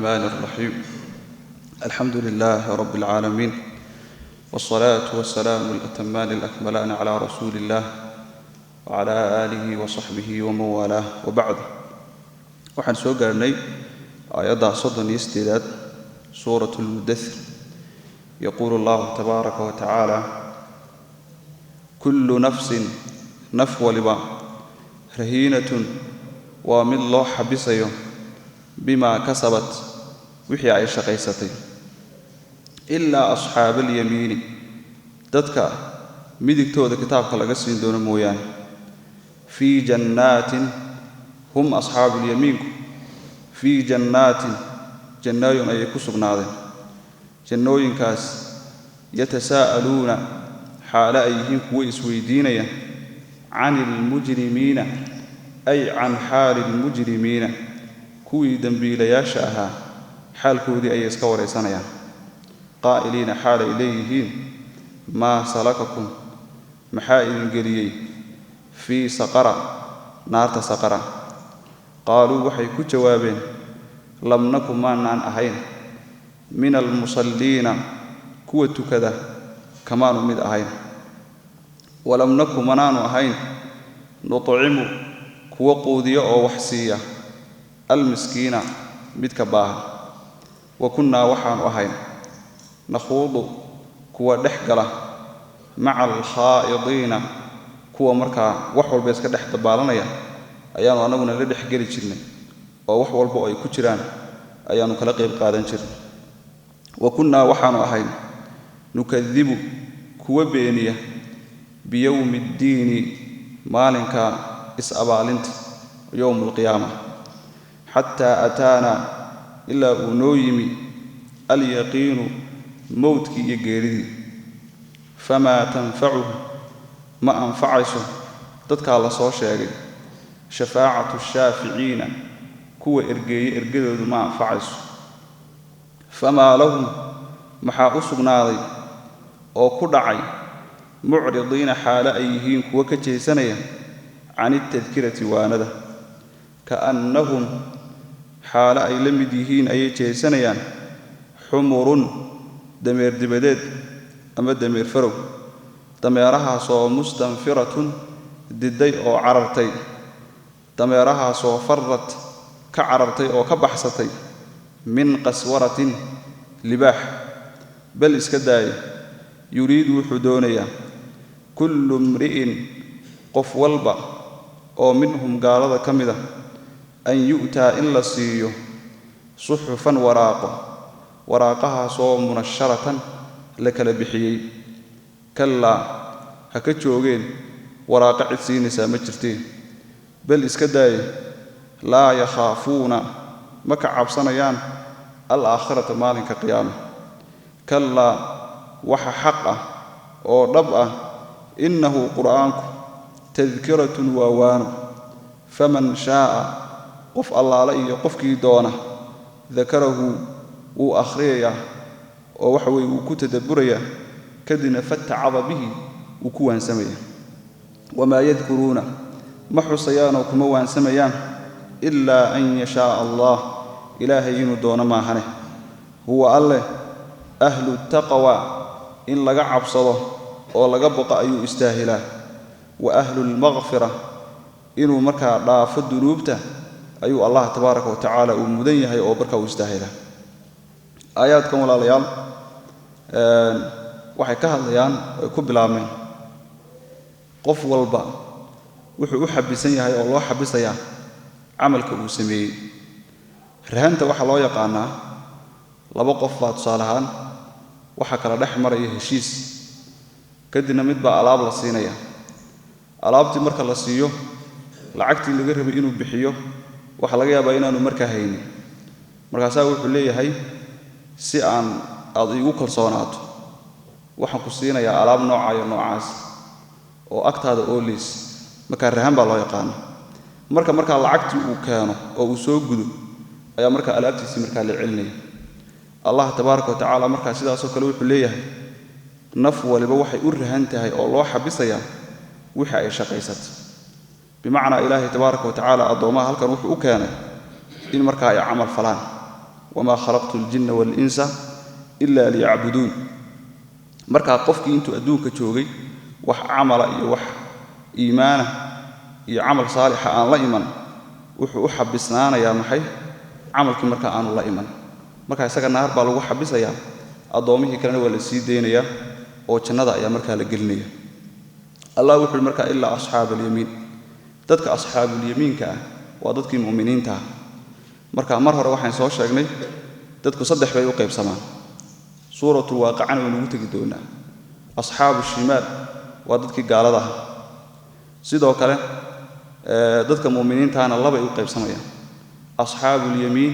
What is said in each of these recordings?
الرحمن الرحيم الحمد لله رب العالمين والصلاة والسلام الأتمان الأكملان على رسول الله وعلى آله وصحبه ومن والاه وبعد. waxaan soo gaarnay aayadda 38 سورة المدثر. يقول الله تبارك وتعالى: كل نفس نفس ولبا رهينة ومن الله حبسيو بما كسبت وحي عيشة قيستي إلا أصحاب اليمين ددك مدكتود كتابك لغسين دون مويان في جنات هم أصحاب اليمين في جنات جنايون أي كسبناده جنوين كاس يتساءلون حال أيهم كويس ويدينيا عن المجرمين أي عن حال المجرمين كوي دنبيل ياشاها حال كودي أي اسكوري سنيا قائلين حال إليهين ما سلككم محائل قليي في سقرة نار سقرة قالوا وحي كجوابين لم نكن معنا أهين من المصلين كوة كذا كمان مد أهين ولم نكن منان أهين نطعم كوة قودية أو وحسية المسكين مد كباه وكنا وحان أهين نخوض كوة دحقلة مع الخائضين كوة مركا وحول بيسك دحق بالانيا أيان أنغنا لدحقلي جرني ووحول بو أي كجران أيان كلقي بقادن جرني وكنا وحان أهين نكذب كوة بينية بيوم الدين مالك إسأبالنت يوم القيامة حتى أتانا إلا أنويمي اليقين موتك يقيري فما تنفعه ما أنفعشه تدك على صوشيري شفاعة الشافعين كوة إرقيد ما أنفعشه فما لهم محا أسقناضي أو كدعي معرضين حال أيهين كوة كجيسانيا عن التذكرة وانده كأنهم حال أي لمديهين أي جيسانيا حمر دمير دبدد أما دمير فرو دميرها صو مستنفرة ددي أو عررتي دميرها صو فرت كعررتي أو كبحستي من قسورة لباح بل اسكداي يريد حدونيا كل امرئ قف والبا أو منهم قال كمذا أن يؤتى إلا سيو صحفا وراقها صو منشرة لك لبحيي كلا هكتشوغين وراقع السين سامجرتين بل اسكداي لا يخافون مكعب صنيان الآخرة مالك قيامة كلا وح حقه أو ربأه إنه قرآنك تذكرة ووان فمن شاء قف الله عليه قفك دونه ذكره وأخريه ووحوي وكتدبريه كدنا فتعظ به وكوان سميه وما يذكرون محصيان وكموان سميان إلا أن يشاء الله إلهي دون ما هنه هو الله أهل التقوى إن لقى عبصده أو لقى بقى أي استاهلا وأهل المغفرة إنه مركا ضاف الذنوبته أي الله تبارك وتعالى ومدنيه أو بركة واستاهلا آيات كم ولا ليال waxay ka hadlayaan ay ku bilaabeen qof walba wuxuu u xabisan yahay oo loo xabisaya amalka uu sameeyay rahanta waxa loo yaqaanaa laba qof baa tusaalahan waxa kala dhex maraya heshiis kadibna mid baa alaab la siinaya alaabtii marka la siiyo lacagtii laga rabay inuu bixiyo waxa laga yaabaa inaanu markaa haynin markaas wuxuu leeyahay si aan aad igu kalsoonaato waxaan ku siinayaa alaab noocayo noocaas oo agtaada oo lees marka rahan baa loo yaqaan marka lacagtii uu keeno oo uu soo gudo ayaa marka alaabtiisi marka la celinaya Allah tabaaraka wa taala marka sidaas oo kale wuxuu leeyahay naf waliba waxay u rahan tahay oo loo xabisaya wixii ay shaqaysatay بمعنى إلهي تبارك وتعالى الضوما هل كان وحو كان إن مركا يعمل فلان wamaa khalaqtu aljinna waalinsa ila liyacbuduun markaa qofkii intuu adduunka joogay wax camala iyo wax iimaana iyo camal saalixa aan la iman wuxuu u xabisnaanayaa maxay camalkii markaa aanu la iman markaa isaga naar baa lagu xabisayaa addoomihii kalena waa la sii deynayaa oo jannada ayaa markaa la gelinaya allah wuxuu yidhi markaa ilaa asxaaba alyamiin dadka asxaabulyamiinka ah waa dadkii mu'miniinta ah marka mar hore waxaan soo sheegnay dadku saddex bay u qaybsamaan suuratul waaqicana waynu ugu tegi doonaa asxaabu shimaal waa dadkii gaalada ah sidoo kale dadka mu'miniintaana labay u qaybsamayaan asxaabulyamiin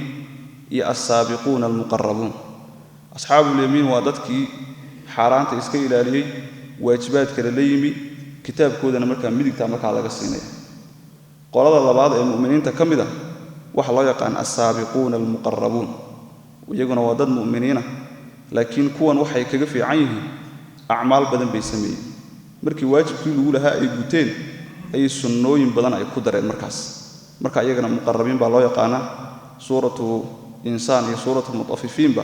iyo assaabiquuna almuqarabuun asxaabulyamiin waa dadkii xaaraanta iska ilaaliyey waajibaadkana la yimi kitaabkoodana markaa midigtaa markaa laga siinaya qolada labaad ee mu'miniinta ka mid ah waxa loo yaqaan assaabiquuna almuqarabuun iyaguna waa dad mu'miniina laakiin kuwan waxay kaga fiican yihiin acmaal badan bay sameeyeen markii waajibkii lagu lahaa ay guteen ayay sunnooyin badan ay ku dareen markaas marka iyagana muqarabiin baa loo yaqaanaa suuratu insaan iyo suuratu mutafifiinba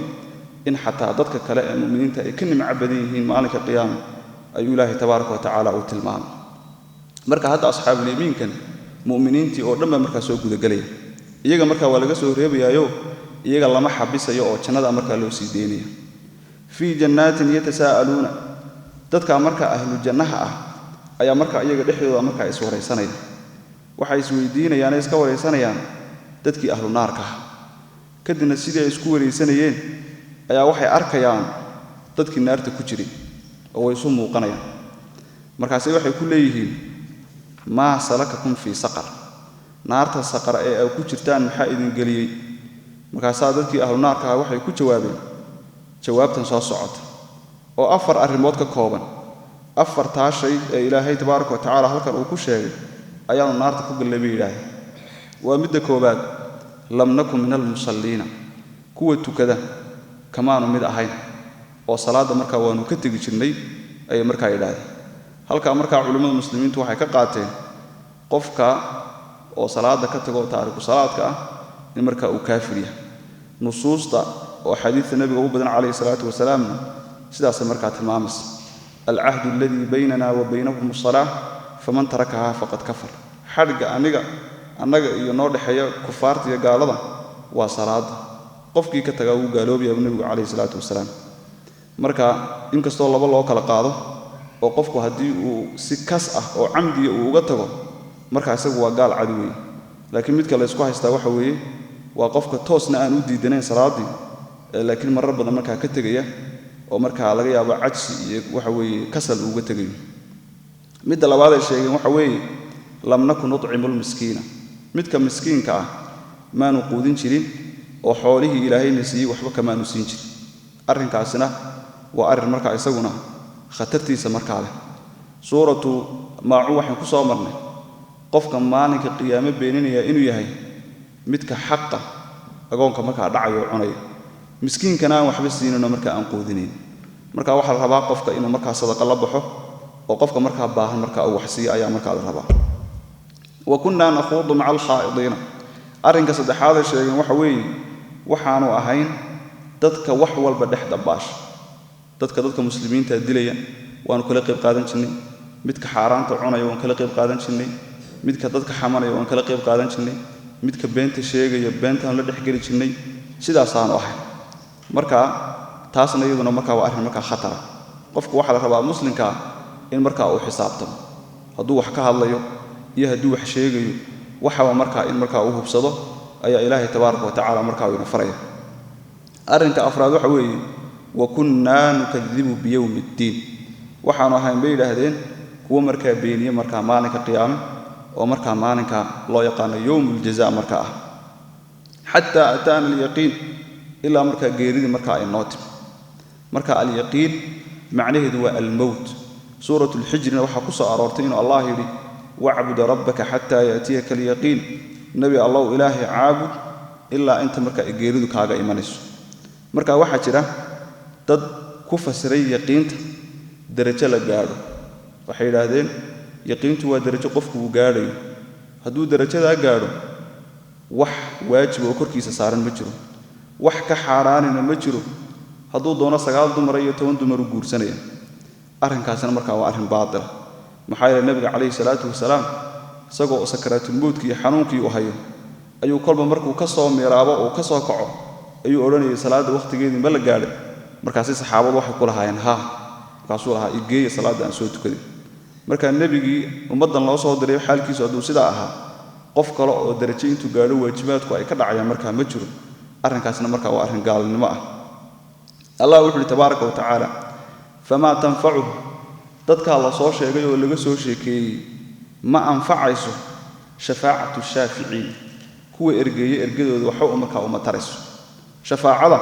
in xataa dadka kale ee mu'miniinta ay ka nimco badan yihiin maalinka qiyaama ayuu ilaahay tabaaraka wa tacaala uu tilmaamay marka hadda asxaabulyamiinkan mu'miniintii oo dhan baa markaa soo gudagelaya iyaga markaa waa laga soo reebayaayo iyaga lama xabisayo oo jannada markaa loo sii deynaya fii jannaatin yatasaa'aluuna dadka markaa ahlu jannaha ah ayaa markaa iyaga dhexdooda markaa iswaraysanaya waxay isweydiinayaan iska waraysanayaan dadkii ahlu naarka ah kadibna sidii ay isku waraysanayeen ayaa waxay arkayaan dadkii naarta ku jiray oo way isu muuqanayaan markaasay waxay ku leeyihiin maa salakakum fii saqar naarta saqar ee ay ku jirtaan maxaa idin geliyey markaasaa dadkii ahlu naarka ah waxay ku jawaabeen jawaabtan soo socota oo 4 arrimood ka kooban 4taa shay ee ilaahay tabaaraka wa tacaala halkan uu ku sheegay ayaanu naarta ku gallabay ilaahay waa midda koobaad lam nakum min almusalliina kuwa tukada kamaanu mid ahayn oo salaada markaa waanu ka tegi jirnay ayay markaa yidhaahdeen halkaa markaa culimmada muslimiintu waxay ka qaateen qofka oo salaada ka tago taariku salaadka ah in markaa uu kaafir yahay nusuusta oo xadiidka nabiga ugu badan calayhi salaatu wasalaamna sidaasay markaa tilmaamaysa alcahdu aladii baynana wa baynahum asalaah faman tarakahaa faqad kafar xadhigga annaga iyo noo dhexeeya kufaarta iyo gaalada waa salaada qofkii ka tagaa wuu gaaloobayaa nabigu calayhi salaatu wasalaam marka inkastoo laba loo kala qaado oo qofku haddii uu si kas ah oo camdiya uu uga tago markaa isagu waa gaal cadi weeye laakiin midka la isku haystaa waxa weeye waa qofka toosna aan u diidanayn salaaddii laakiin marar badan markaa ka tegaya oo markaa laga yaabo cajsi iyo waxa weeye kasal uuga tegayo midda labaad ay sheegeen waxa weeye lam nakun nutcimu lmiskiina midka miskiinka ah maanu quudin jirin oo xoolihii ilaahayna siiyey waxba kamaanu siin jirin arrinkaasina waa arrin markaa isaguna khatartiisa markaa leh suuratu maacuun waxaan ku soo marnay qofka maalinka qiyaamo beeninaya inuu yahay midka xaqa agoonka markaa dhacayo oo cunaya miskiinkana aan waxba siinino markaa aan quudinayn markaa waxaa la rabaa qofka inuu markaa sadaqa la baxo oo qofka markaa baahan markaa uu wax siiyo ayaa markaa la rabaa wa kunnaa nakhuudu maca alkhaa'idiina arrinka saddexaad ay sheegeen waxa weeye waxaanu ahayn dadka wax walba dhex dabbaasha dadka muslimiinta dilaya waanu kala qayb qaadan jirnay midka xaaraanta cunaya waan kala qayb qaadan jirnay midka dadka xamanaya waan kala qayb qaadan jirnay midka beenta sheegaya beentaan la dhex geli jirnay sidaasaanu ahay marka taasna iyaduna markaa waa arrin markaa khatara qofku waxaa la rabaa muslimka in markaa uu xisaabtamo hadduu wax ka hadlayo iyo hadduu wax sheegayo waxaba markaa in markaa uu hubsado ayaa ilaahay tabaaraka wa tacaala markaa uu ina faraya arrinka afraad waxa weeye wa kunnaa nukadibu biyowmi ddiin waxaanu ahayn bay yidhaahdeen kuwo markaa beeniye markaa maalinka qiyaame oo markaa maalinka loo yaqaano yowmuljazaa markaa ah xataa ataana alyaqiin ilaa markaa geeridii markaa ay noo timi marka alyaqiin macnaheedu waa almowt suuratu lxijrina waxaa ku soo aroortay inuu allah yidhi wacbud rabbaka xataa yaatiyaka alyaqiin nebi allow ilaahay caabud ilaa inta markaa ay geeridu kaaga imanayso marka waxaa jira dad ku fasiray yaqiinta darajo la gaadho waxay yidhaahdeen yaqiintu waa darajo qofku uu gaadhayo hadduu darajadaa gaadho wax waajib oo korkiisa saaran ma jiro wax ka xaaraanina ma jiro hadduu doono 9 dumar iyo 10 dumar u guursanaya arrinkaasna markaa waa arrin baadil maxaa yeelay nabiga calayhi salaatu wasalaam isagoo sakaraatul mawdki iyo xanuunkii u hayo ayuu kolba markuu ka soo miiraabo oo ka soo kaco ayuu oranayay salaada waqtigeedii ma la gaadhay markaasay saxaabadu waxay ku lahaayeen markaasuu lahaa igeeya salaada aan soo tukaday markaa nabigii ummadan loo soo diray xaalkiisu hadduu sidaa ahaa qof kale oo darajo intuu gaadho waajibaadku ay ka dhacayaan markaa ma jiro arrinkaasna markaa waa arrin gaalnimo ah allah wuxuu yidhi tabaaraka wa tacaala famaa tanfacuhu dadkaa la soo sheegay oo laga soo sheekeeyey ma anfacayso shafaacatu shaaficiin kuwa ergeeye ergadooda waxba markaa uma tarayso shafaacada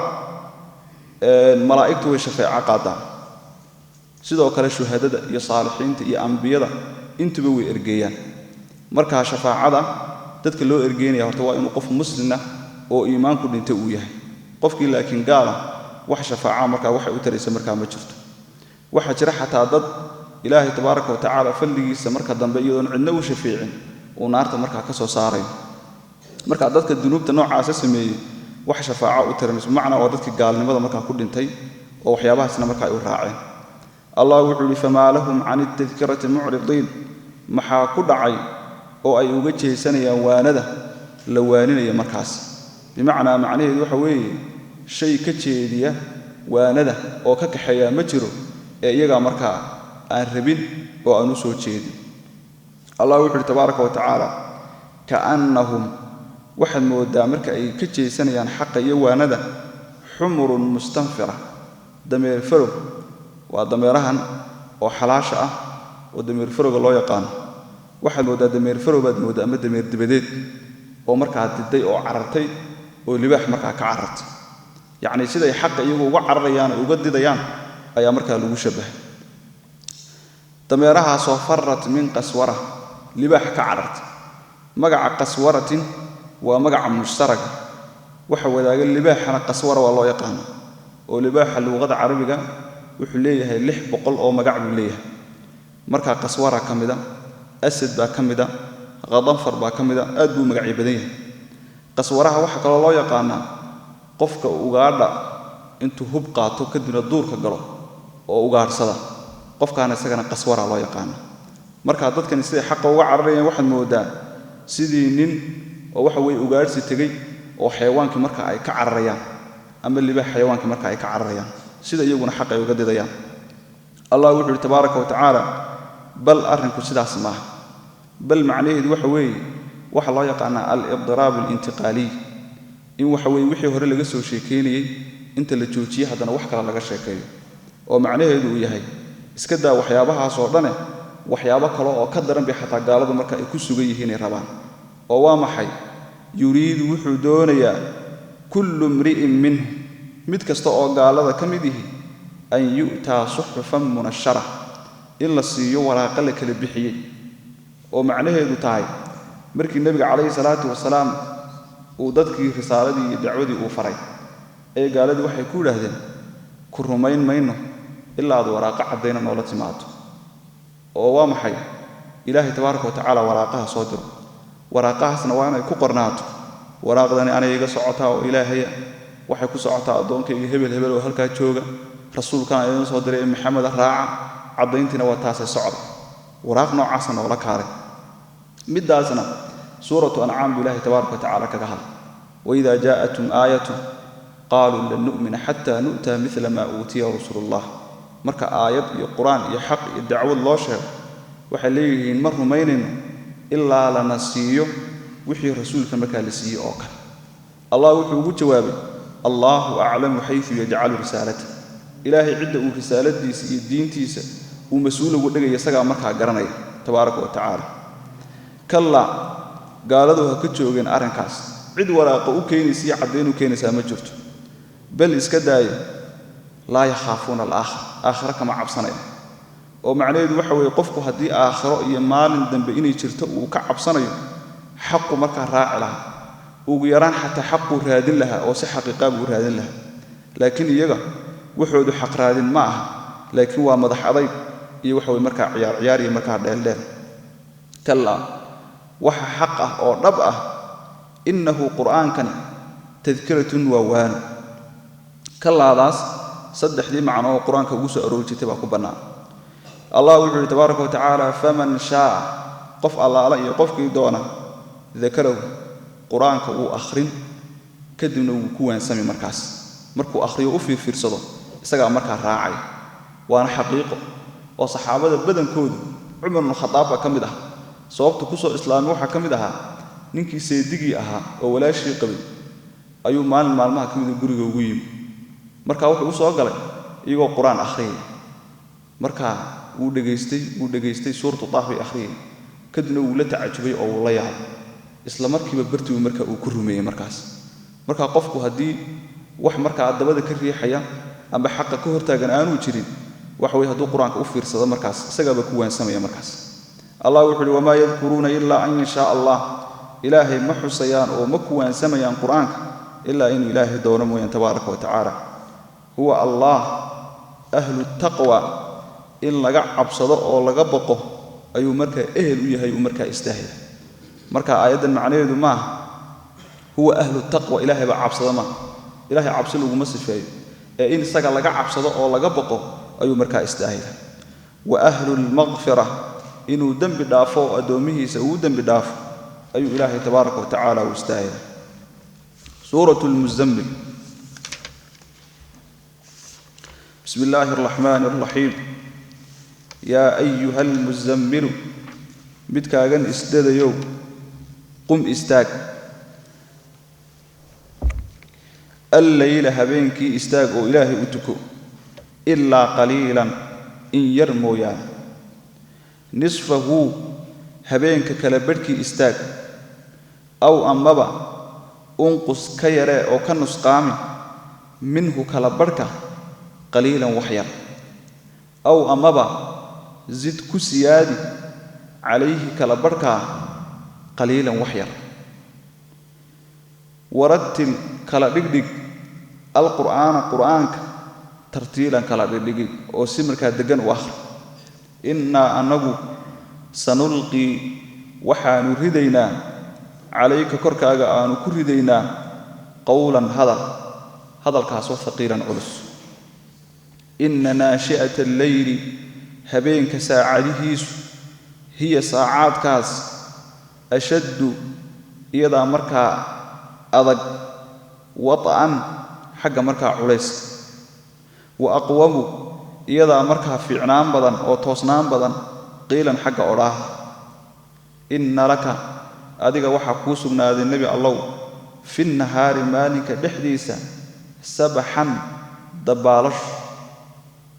malaa'igtu way shafaaco qaadaan sidoo kale shuhadada iyo saalixiinta iyo ambiyada intuba way ergeeyaan markaa shafaacada dadka loo ergeynaya horta waa inuu qof muslim ah oo iimaanku dhintay uu yahay qofkii laakiin gaala wax shafaaca markaa waxay u taraysa markaa ma jirto waxa jira xataa dad ilaahay tabaaraka wa tacaala fadligiisa marka dambe iyadoon cidna u shafeecin uu naarta markaa ka soo saaray marka dadka dunuubta noocaas sameeyay wax shafaaca u taranayso macna waa dadkii gaalnimada markaa ku dhintay oo waxyaabahaasna markaa ay u raaceen allah wuxuu yidhi famaa lahum can tadhkirati mucridiin maxaa ku dhacay oo ay uga jeesanayaan waanada la waaninaya markaas bimacnaa macnaheedu waxa weeye shay ka jeediya waanada oo ka kaxeeya ma jiro ee iyaga markaa aan rabin oo aan u soo jeedin allah wuxuu yidhi tabaaraka wa tacaala kaannahum waxaad moodaa marka ay ka jeesanayaan xaqa iyo waanada xumurun mustanfira dameer farow waa dameerahan oo xalaasha ah oo dameer farowga loo yaqaano waxaad moodaa dameer farow baad moodaa ama dameer dibadeed oo markaa diday oo carartay oo libaax markaa ka carartay yacni siday xaqa iyagu uga cararayaan uga didayaan ayaa markaa lagu shabahay dameerahaasoo farrat min qaswara libaax ka carartay magaca qaswaratin waa magaca mushtaraga waxa wadaaga libaaxana qaswara waa loo yaqaano oo libaaxa luqada carabiga wuxuu leeyahay 600 oo magac buu leeyahay marka qaswara kamida asad baa kamida qadanfar baa kamida aad buu magacyo badan yahay qaswaraha waxa kale loo yaqaanaa qofka ugaadha intuu hub qaato kadibna duurka galo oo ugaadhsada qofkaana isagana qaswara loo yaqaano marka dadkan sidii xaq uga cararayaan waxaad moodaa sidii nin oo waxa way ugaadhsi tagay oo xayawaankii marka ay ka cararayaan ama libaax xayawaankii marka ay ka cararayaan sida iyaguna xaq ay uga didayaan allah wuxuu yidhi tabaaraka wa tacaala bal arrinku sidaas maaha bal macnaheedu waxa weeye waxa loo yaqaanaa al-idiraab al-intiqaali in waxa weeye wixii hore laga soo sheekeynayay inta la joojiyay haddana wax kale laga sheekeeyo oo macnaheedu uu yahay iska daa waxyaabahaas oo dhane waxyaabo kale oo ka daran bay xataa gaaladu marka ay ku sugan yihiin ay rabaan oo waa maxay yuriidu wuxuu doonayaa kullu mri'in minhu mid kasta oo gaalada ka mid yihi an yu'taa suxufan munashara in la siiyo waraaqa la kala bixiyey oo macnaheedu tahay markii nabiga calayhi salaatu wasalaam uu dadkii risaaladii iyo dacwadii uu faray ee gaaladii waxay ku yidhaahdeen ku rumayn mayno ilaa aad waraaqa caddayna noola timaado oo waa maxay ilaahay tabaaraka wa tacaala waraaqaha soo diro waraaqahaasna waa inay ku qornaato waraaqdani anay iga socotaa oo ilaahaya waxay ku socotaa addoonkayga hebel hebel oo halkaa jooga rasuulkaan idin soo diray maxamed raaca caddayntiina waa taasay socda waraaq noocaasna noola kaalay midaasna suuratu ancaam billahi tabaaraka wa tacaala kaga hadla waidaa jaa'atum aayatun qaaluu lan nu'mina xataa nu'taa midla maa uutiya rasuulullah marka aayad iyo quraan iyo xaq iyo dacwad loo sheego waxay leeyihiin ma rumaynayno ilaa lana siiyo wixii rasuulka markaa la siiyey oo kale allah wuxuu ugu jawaabay allahu aclamu xaysu yajcalu risaalata ilaahay cidda uu risaaladiisa iyo diintiisa uu mas-uul ugu dhigaya isagaa markaa garanaya tabaaraka wa tacaala kallaa gaaladu ha ka joogeen arrinkaas cid waraaqa u keenaysa iyo caddayn u keenaysaa ma jirto bal iska daaya laa yakhaafuuna aakhira kama cabsanaya oo macnaheedu waxa weeye qofku haddii aakhiro iyo maalin dambe inay jirto uu ka cabsanayo xaqu markaa raaci lahaa ugu yaraan xataa xaquu raadin lahaa oo si xaqiiqaa buu raadin lahaa laakiin iyaga wuxoodu xaq raadin ma aha laakiin waa madax adayg iyo waxa weye markaa ciyaar iyo markaa dheeldheel kallaa waxa xaq ah oo dhab ah innahu qur'aankani tadkiratun waa waano كاللاداس صدح دي معناه القرآن كوسو أروجي تبع كبنا الله وحده تبارك وتعالى فمن شاء قف الله عليه قف كيدونا ذكره قرآن كو آخرين كدنا وكوان سامي مركز مركو آخرين وفي فرصة سجع مركز راعي وأنا حقيقة وصحابة بدن كود عمر بن الخطاب كم ده صوبت كوسو إسلام وحكم ده نينكي سيدقي ولا شيء قبل أيوم مال ما كم ده جوري ويم مركز وحوسو أقله يجوا قرآن آخرين مركز ودقيستي سورة طه آخرين كدنا ولا تعجبي أو الله يعلم إسلام مركب برتو مركب وكرمية مركز قفكو هدي wax marka dabada ka riixaya amba xaq ka hortaagan aanu jirin wax way haduu quraanka u fiirsado markaas isagaba ku waansamaya markaas Allah wuxuu wama yadhkuruna illa an yasha Allah ilaahi ma xusayaan oo ma ku waansamayaan quraanka illa in ilaahi doono mooyaan tabaaraka wa taala huwa Allah ahlu taqwa in laga cabsado oo laga baqo ayuu marka ehel u yahay marka istaahil marka aayadan macnaheedu ma huwa ahlu taqwa ilaahi ba cabsada ma إلهي عبس له ومسفيه إن سجل لقى عبس ذا أو لقى بقى أيو مركا استاهل وأهل المغفرة إنه دم بدافع أدومه سو دم بدافع أيو إلهي تبارك وتعالى واستاهل سورة المزمل بسم الله الرحمن الرحيم يا أيها المزمل بدكاغن استدى يوم قم استاك الليل هبينكي استاغ إلهي أتكو إلا قليلا إن يرمويا نصفه هبينك كالبركي استاغ أو أمبا أنقص كيرا أو كنسقام منه كالبركة قليلا وحيا أو أمبا زد كسيادي عليه كالبركة قليلا وحيا ورتل كلا دقدق قرآنك ترتيلا كلا دقدق أو سمرك دقن وآخر إنا أنه سنلقي وحان ردينا عليك كرك أن كردينا قولا هذا الكاسو ثقيلا أولس إن ناشئة الليل هبينك ساعده هي ساعات كاس أشد إذا مركا أضق وطئا حق مركا عليس وأقوم إذا مركا في عنام بدن أو توسنام بدن قيلا حق أراه إن لك أديك وحكوس من هذا النبي الله في النهار مالك بحديثا سبحا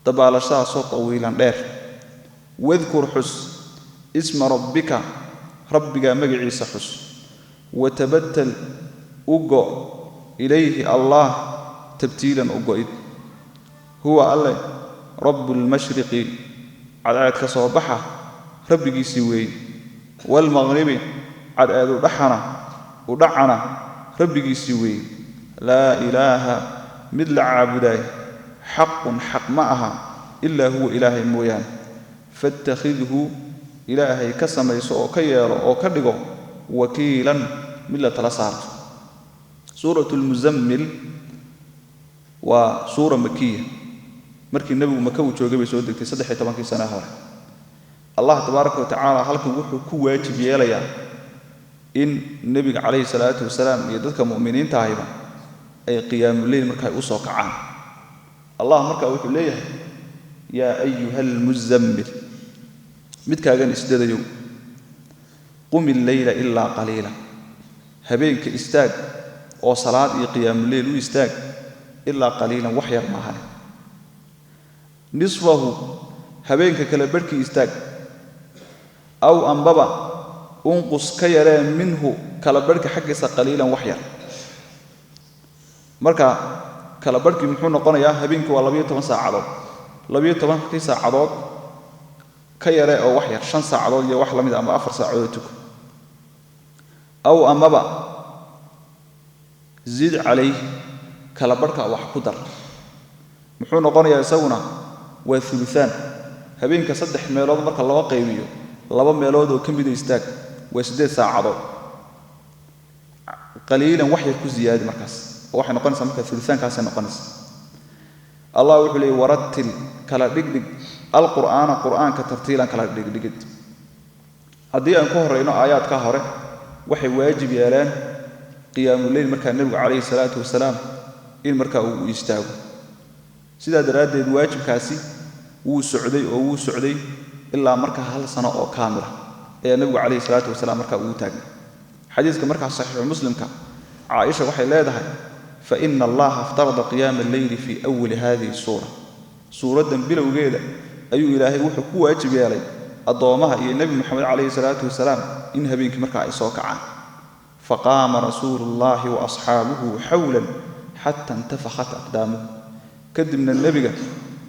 دبالش صوت طويلا دير واذكر حس اسم ربك مجعيس حس وتبتل أقو إليه الله تبتيلا أقوئد هو الله رب المشرق على كصباحة ربك سوي والمغرب على ودحنا ربك سوي لا إله مثل عابداي حق معها إلا هو إله مويان فاتخذه إلهي كسم يسوع كير أو كدقه وكيلا ملة الأسعار سورة المزمل وسورة مكية مركي النبي مكة وجوجبي سودك تصدح تبانك سنة هذا الله تبارك وتعالى هلك وحو كواجب يليا إن النبي عليه الصلاة والسلام يدك مؤمنين تعيبا أي قيام الليل مركي أسوق عام الله مركي وحو ليه يا أيها المزمل متك أجن استدى يوم قم الليل إلا قليلا هبينك استاج أو صلاة قيام الليل ويستاج إلا قليلا وحير معها نصفه هبينك كالبرك استاج أو أنبابا أنقص كيرا منه كالبرك حقس قليلا وحير مركا كالبرك محونا قنا يا هبينك والله 110 ساعة 110 ساعة كيرا أو وحير 5 ساعة يا وحلا من أما 4 ساعات أو أمبا زيد عليه كالبركة وحقدر محونا قنيا يسونا والثلثان هبينك صدح ميلود مركا الله قيميو لبا ميلود وكم بده يستاك ويسدد ساعة قليلا وحي كو زيادة مركز وحي نقنص مركا ثلثان كاسا نقنص الله وحلي ورتل كلا دقدق القرآن كترتيلا كلا دقدق هذه أنكوه رأينا آيات كهرة وحي واجب يالان قيام الليل مركا النبي عليه الصلاة والسلام إن مركا يستاغ سيدا دراد واجب كاسي وسعودي إلا مركا هل سنة أو كاملة يا النبي عليه الصلاة والسلام مركا وتاج حديثك مركا صحيح مسلم عائشة وحي لا دهي فإن الله افترض قيام الليل في أول هذه السورة سورة بلا وجيدة أي إلهي وحكو واجب يالي الضوامها إلى النبي محمد عليه الصلاة والسلام إنها بينك مركا إسوك عام فقام رسول الله وأصحابه حولا حتى انتفخت أقدامه كد من النبي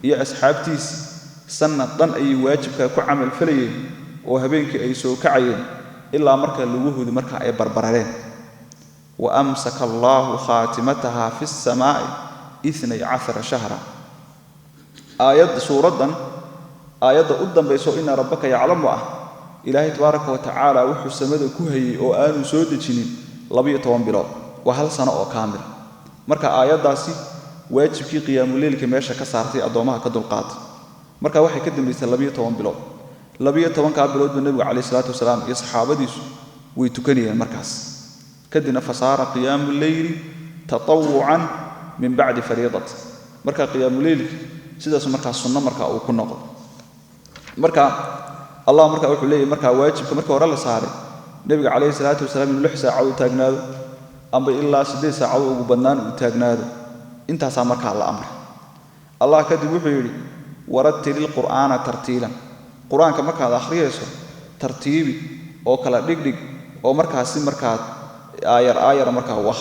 يا أصحاب تيس سنة ضن أي واجب كعمل فلي وهبينك أي سوك عين إلا مركا اللوه مركا أي بربرين وأمسك الله خاتمتها في السماء 12 شهرا آيات سورة آيات قدام بيسو إن ربك يعلم إلهي تبارك وتعالى وحو السماء كهي وآن سود جنين لبيت وانبلاء وهل سنة أو كامل مركا آيات داسي واجب في قيام الليل كماشا كسارتي أدومها كدلقات مركا وحي كدم بيسا لبيت وانبلاء لبيت وانبلاء بالنبي عليه الصلاة والسلام يصحاب ديسو ويتكني المركز كدنا فصار قيام الليل تطوعا من بعد فريضة مركا قيام الليل سيداس مركا السنة مركا أو كنا مركا الله مركا وحو ليه مركا واجب مركا ورا لا ساري النبي عليه الصلاة والسلام من 6 ساعة تاغنادو أما إلا 6 ساعة ugu badnaan taagnaado intaas marka la amray الله kadib wuxuu yiri warattil qur'aana tartiilan quraanka marka aad akhriyayso tartiibi oo kala dhigdhig oo markaasi marka aayar marka wax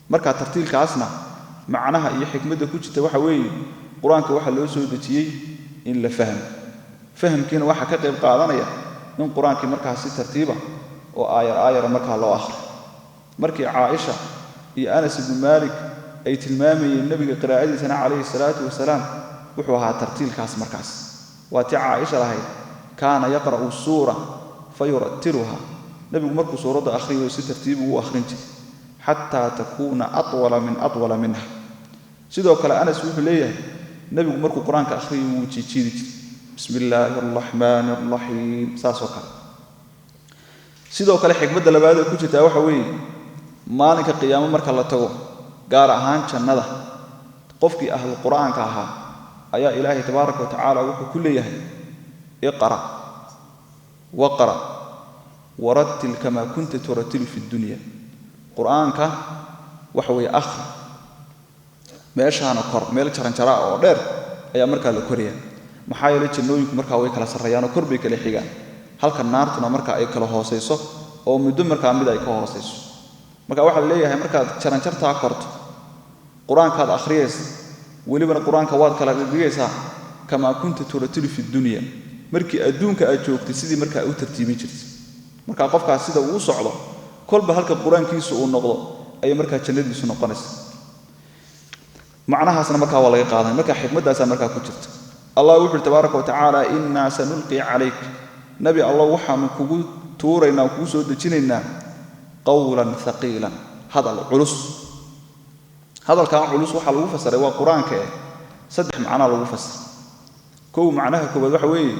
marka tartiilkaasna macnaha iyo xikmadda ku jirta waxa weeye quraanka waxa loo soo dejiyay in la fahmo fahamkiina waxa ka qayb qaadanaya in quraanka markaasi tartiiba oo aayar marka loo akhriyo markii Aisha iyo Anas ibn Malik ay tilmaamayeen nabiga qiraa'adiisa alayhi salaatu wasalaam wuxuu ahaa tartiilkaas markaas waati Aisha lahayd kaana yaqra'u suura fayurattiluha nabigu markuu suurada akhriyo si tartiib uu akhrin jiray hatta takuna atwala minha sidoo kale Anas wuxuu leeyahay nabigu markuu quraanka akhriyo uu jiijidi jiray bismillaahir rahmaanir rahiim saasoo kale sidoo kale xikmadda labaad ee ku jirta waxa weeye maalinka qiyaamo marka la tago gaar ahaan jannada qofkii ahlu quraanka ahaa ayaa ilaahay tabaaraka wa tacaala wuxuu ku leeyahay iqra waqra warattil kama kunta turattilu fi dunya quraanka waxa weeye akhri meeshaana kor meel jaranjara oo dheer ayaa marka la koriyaa maxaa yeelay jannooyinku marka way kala sarreeyaan oo kor bay kala xigaan halka naartuna marka ay kala hooseyso oo muddo marka mid ay ka hooseyso marka waxa la leeyahay marka jaranjarta korto quraanka aad akhriyaysa waliba quraanka waad kala dhigaysaa kama kunta turattilu fi dunya markii adduunka aad joogtay sidii marka u tartiibin jirtay marka qofkaas sida uu socdo kolba halka quraankiisu uu noqdo ay marka jannadiisu noqonaysa macnahaasna marka waa laga qaadan marka xikmadaas marka ku jirta Allah wuxuu tabaaraka wa tacaala inna sanulqi alayk nabi Allah waxaanu kugu tuuraynaa kugu soo dejinaynaa qawlan thaqilan hadal culus hadalka culus waxa lagu fasiray waa quraanka saddex macna lagu fasiray koow macnaha koobaad waxa weeye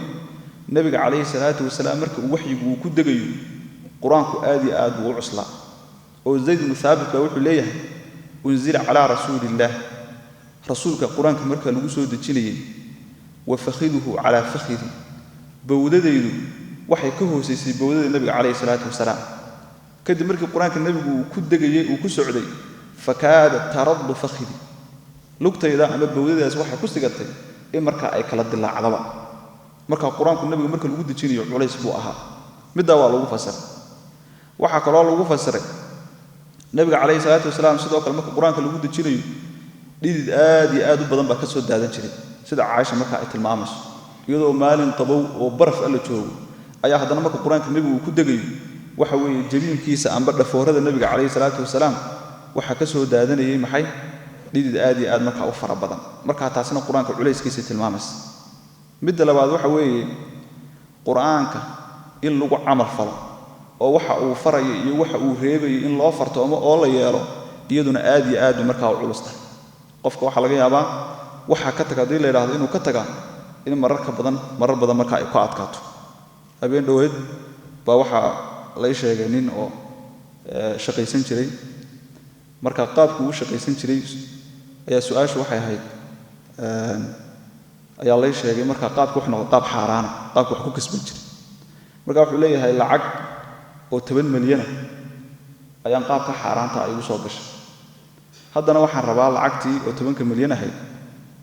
nabiga calayhi salaatu wasalaam marka uu waxyigu ku degayo quraanku aad iyo aad u cusla oo zayd ibn thabit wuxuu leeyahay unzila ala rasuulillah rasuulka quraanka marka lagu soo dejinayay wa fakhiduhu ala fakhidi bawdadaydu waxay ka hooseysay bawdada nabiga calayhi salaatu wasalaam kadib markii quraanka nabigu ku degayay uu ku socday fakaada taraddu fakhidi lugtayda ama bawdadaas waxa ku sigatay in marka ay kala dilaacdaba marka quraanku nabiga marka lagu dejinayo culays buu ahaa midda waa lagu fasiray waxa kale oo lagu fasiray nabiga calayhi salaatu wasalaam sidoo kale marka quraanka lagu dejinayo dhidid aad iyo aad u badan baa ka soo daadan jiray sida Aisha marka ay tilmaamayso iyadoo maalin qabow oo baraf alla joogo ayaa haddana marka quraanka nabigu ku degayo waxa weeye jabiinkiisa amba dhafoorada nabiga calayhi salaatu wasalaam waxa ka soo daadanayay maxay dhidid aad iyo aad marka u fara badan marka taasina quraanka culayskiisa tilmaamaysa midda labaad waxa weeye quraanka in lagu amal falo oo waxa uu farayo iyo waxa uu reebayo in loo farto ama oo la yeelo iyaduna aad iyo aad marka u culus tahay qofka waxa laga yaabaa waxa ka taga hadii la yiraahdo inuu ka taga in marar badan marka ay ku adkaato habeen dhaweed baa waxa la sheegay nin oo shaqaysan jiray marka qaabku uu shaqaysan jiray ayaa su'aashu waxay ahayd ayaa la sheegay marka qaabku wax noqdo qaab xaaraan qaabku wax ku kasban jiray marka wuxuu leeyahay lacag oo 10 milyan ayaan qaabka xaaraanta ay u soo gashay haddana waxaan rabaa lacagtii oo 10 milyan ahayd